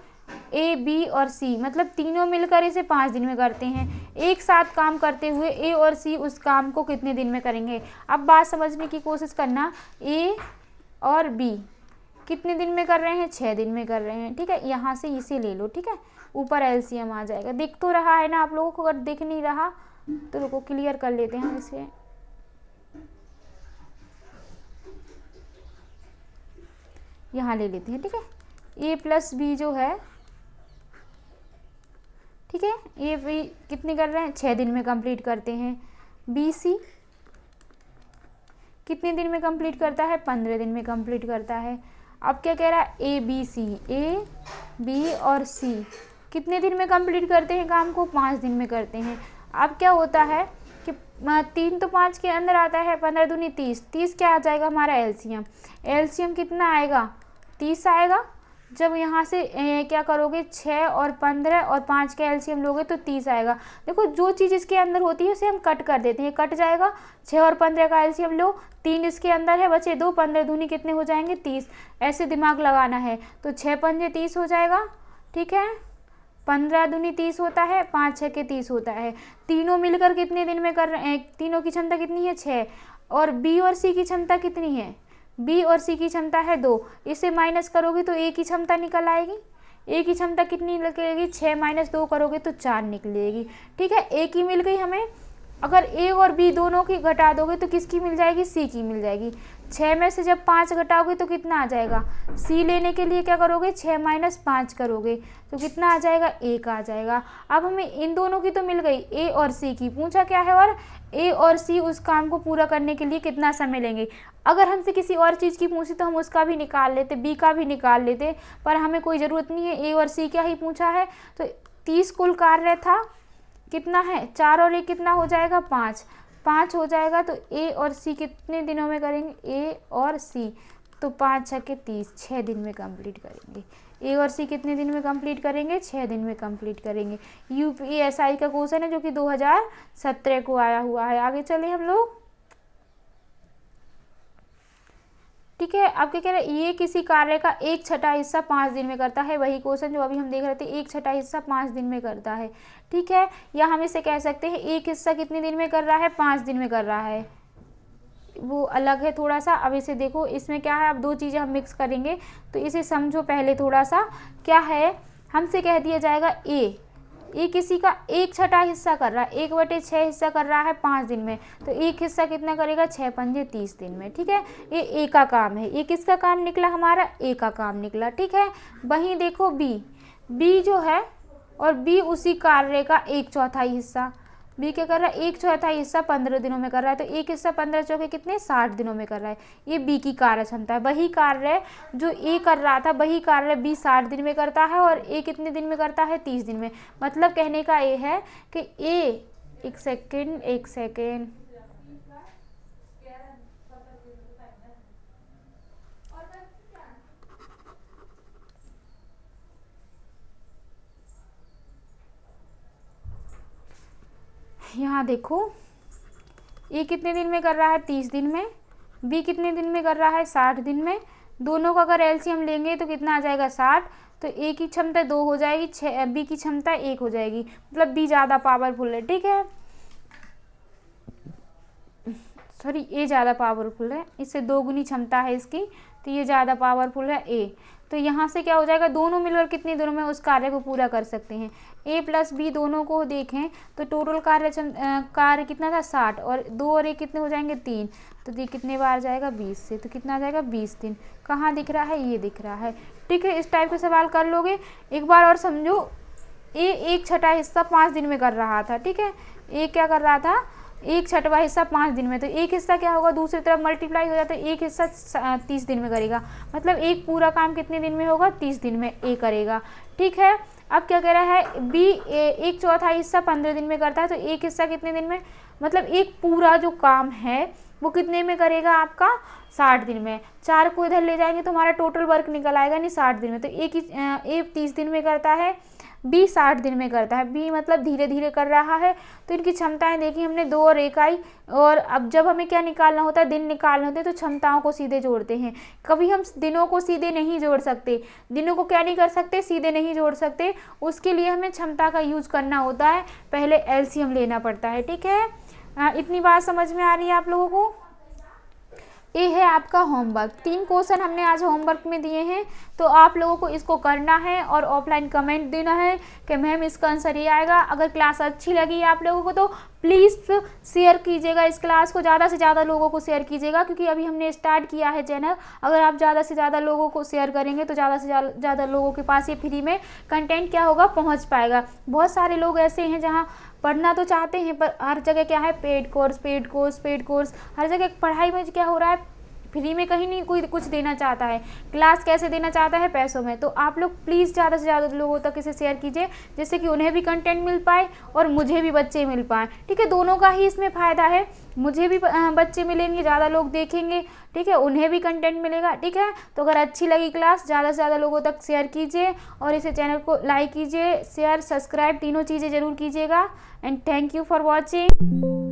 Speaker 1: ए बी और सी मतलब तीनों मिलकर इसे 5 दिन में करते हैं। एक साथ काम करते हुए ए और सी उस काम को कितने दिन में करेंगे। अब बात समझने की कोशिश करना, ए और बी कितने दिन में कर रहे हैं 6 दिन में कर रहे हैं, ठीक है। यहाँ से इसे ले लो, ठीक है, ऊपर एलसीएम आ जाएगा। दिख तो रहा है ना आप लोगों को, अगर दिख नहीं रहा तो रुको क्लियर कर लेते हैं इसे। यहाँ ले लेते हैं, ठीक है, ए प्लस बी जो है, ठीक है, ये भी कितने कर रहे हैं 6 दिन में कंप्लीट करते हैं। बी सी कितने दिन में कंप्लीट करता है 15 दिन में कंप्लीट करता है। अब क्या कह रहा है, A B C, A B और सी कितने दिन में कंप्लीट करते हैं काम को 5 दिन में करते हैं। अब क्या होता है कि 3 तो 5 के अंदर आता है, 15 दूनी 30, 30 क्या आ जाएगा हमारा एलसीएम, एलसीएम कितना आएगा 30 आएगा। जब यहाँ से क्या करोगे 6 और 15 और 5 का एलसीएम लोगे तो 30 आएगा। देखो जो चीज़ इसके अंदर होती है उसे हम कट कर देते हैं, कट जाएगा। 6 और 15 का एलसीएम लो, 3 इसके अंदर है, बचे 2, 15 दूनी कितने हो जाएंगे 30। ऐसे दिमाग लगाना है, तो 6 पंजे 30 हो जाएगा, ठीक है, 15 दूनी 30 होता है, 5 6 के 30 होता है। तीनों मिलकर कितने दिन में कर रहे हैं, तीनों की क्षमता कितनी है 6, और बी और सी की क्षमता कितनी है, बी और सी की क्षमता है 2। इसे माइनस करोगे तो ए की क्षमता निकल आएगी। ए की क्षमता कितनी निकलेगी 6 माइनस 2 करोगे तो 4 निकलेगी, ठीक है। ए की मिल गई हमें। अगर ए और बी दोनों की घटा दोगे तो किसकी मिल जाएगी, सी की मिल जाएगी। 6 में से जब 5 घटाओगे तो कितना आ जाएगा, सी लेने के लिए क्या करोगे 6 माइनस 5 करोगे तो कितना आ जाएगा 1 आ जाएगा। अब हमें इन दोनों की तो मिल गई, ए और सी की पूछा क्या है, और ए और सी उस काम को पूरा करने के लिए कितना समय लेंगे। अगर हमसे किसी और चीज़ की पूछी तो हम उसका भी निकाल लेते, बी का भी निकाल लेते, पर हमें कोई ज़रूरत नहीं है, ए और सी क्या ही पूछा है। तो 30 कुल कार्य था, कितना है 4 और 1 कितना हो जाएगा 5, 5 हो जाएगा। तो ए और सी कितने दिनों में करेंगे, ए और सी तो 5 6 के 30, 6 दिन में कंप्लीट करेंगे। ए और सी कितने दिन में कंप्लीट करेंगे 6 दिन में कंप्लीट करेंगे। यूपीएसआई का क्वेश्चन है जो कि 2017 को आया हुआ है। आगे चले हम लोग, ठीक है। अब क्या कह रहे हैं, ये किसी कार्य का 1/6 हिस्सा 5 दिन में करता है, वही क्वेश्चन जो अभी हम देख रहे थे, 1/6 हिस्सा 5 दिन में करता है, ठीक है। या हम इसे कह सकते हैं एक हिस्सा कितने दिन में कर रहा है 5 दिन में कर रहा है, वो अलग है थोड़ा सा। अब इसे देखो, इसमें क्या है, अब 2 चीज़ें हम मिक्स करेंगे तो इसे समझो पहले थोड़ा सा। क्या है, हमसे कह दिया जाएगा ए किसी का 1/6 हिस्सा कर रहा है, 1/6 हिस्सा कर रहा है 5 दिन में, तो एक हिस्सा कितना करेगा 6 पंजे 30 दिन में, ठीक है। ये ए का काम है, ये किसका काम निकला हमारा, ए का काम निकला, ठीक है। वहीं देखो बी जो है, और बी उसी कार्य का 1/4 हिस्सा, बी क्या कर रहा है 1/4 हिस्सा 15 दिनों में कर रहा है, तो एक हिस्सा 15 चौके कितने 60 दिनों में कर रहा है। ये बी की कार्य क्षमता है। वही कार्य जो ए कर रहा था वही कार्य बी 60 दिन में करता है, और ए कितने दिन में करता है 30 दिन में। मतलब कहने का ये है कि ए, एक सेकेंड यहाँ देखो, ए कितने दिन में कर रहा है 30 दिन में, बी कितने दिन में कर रहा है 60 दिन में। दोनों का अगर एलसीएम लेंगे तो कितना आ जाएगा 60, तो ए की क्षमता 2 हो जाएगी, बी की क्षमता 1 हो जाएगी, मतलब बी ज़्यादा पावरफुल है, ठीक है। सॉरी ए ज़्यादा पावरफुल है, इससे 2 गुनी क्षमता है इसकी, तो ये ज़्यादा पावरफुल है ए। तो यहाँ से क्या हो जाएगा, दोनों मिलकर कितनी देर में उस कार्य को पूरा कर सकते हैं। ए प्लस बी दोनों को देखें तो टोटल कार्य कितना था 60, और 2 और 1 कितने हो जाएंगे 3, तो ये कितने बार जाएगा 20 से, तो कितना आ जाएगा 20 दिन। कहाँ दिख रहा है, ये दिख रहा है। ठीक है, इस टाइप के सवाल कर लोगे। एक बार और समझो, ए 1/6 हिस्सा 5 दिन में कर रहा था। ठीक है, ए क्या कर रहा था, 1/6 हिस्सा 5 दिन में, तो एक हिस्सा क्या होगा दूसरी तरफ मल्टीप्लाई हो जाता है, एक हिस्सा 30 दिन में करेगा, मतलब एक पूरा काम कितने दिन में होगा 30 दिन में ए करेगा। ठीक है, अब क्या कह रहा है बी 1/4 हिस्सा 15 दिन में करता है, तो एक हिस्सा कितने दिन में, मतलब एक पूरा जो काम है वो कितने में करेगा आपका 60 दिन में। 4 को इधर ले जाएंगे तो हमारा टोटल वर्क निकल आएगा नहीं 60 दिन में, तो ए 30 दिन में करता है, बी 60 दिन में करता है। बी मतलब धीरे धीरे कर रहा है। तो इनकी क्षमताएं देखी हमने 2 और 1 आई। और अब जब हमें क्या निकालना होता है, दिन निकालने होते हैं, तो क्षमताओं को सीधे जोड़ते हैं। कभी हम दिनों को सीधे नहीं जोड़ सकते, दिनों को क्या नहीं कर सकते, सीधे नहीं जोड़ सकते, उसके लिए हमें क्षमता का यूज करना होता है, पहले एलसीएम लेना पड़ता है। ठीक है, इतनी बात समझ में आ रही है आप लोगों को। ये है आपका होमवर्क। 3 क्वेश्चन हमने आज होमवर्क में दिए हैं, तो आप लोगों को इसको करना है और ऑफलाइन कमेंट देना है कि मैम इसका आंसर ये आएगा। अगर क्लास अच्छी लगी आप लोगों को तो प्लीज़ शेयर कीजिएगा, इस क्लास को ज़्यादा से ज़्यादा लोगों को शेयर कीजिएगा, क्योंकि अभी हमने स्टार्ट किया है चैनल। अगर आप ज़्यादा से ज़्यादा लोगों को शेयर करेंगे तो ज़्यादा से ज़्यादा लोगों के पास ये फ्री में कंटेंट क्या होगा, पहुँच पाएगा। बहुत सारे लोग ऐसे हैं जहाँ पढ़ना तो चाहते हैं, पर हर जगह क्या है, पेड कोर्स, हर जगह पढ़ाई में क्या हो रहा है, फ्री में कहीं नहीं कोई कुछ देना चाहता है। क्लास कैसे देना चाहता है, पैसों में। तो आप लोग प्लीज़ ज़्यादा से ज़्यादा लोगों तक इसे शेयर कीजिए, जिससे कि उन्हें भी कंटेंट मिल पाए और मुझे भी बच्चे मिल पाए। ठीक है, दोनों का ही इसमें फ़ायदा है, मुझे भी बच्चे मिलेंगे, ज़्यादा लोग देखेंगे, ठीक है, उन्हें भी कंटेंट मिलेगा। ठीक है, तो अगर अच्छी लगी क्लास, ज़्यादा से ज़्यादा लोगों तक शेयर कीजिए और इसे चैनल को लाइक कीजिए, शेयर, सब्सक्राइब, तीनों चीज़ें ज़रूर कीजिएगा। And thank you for watching.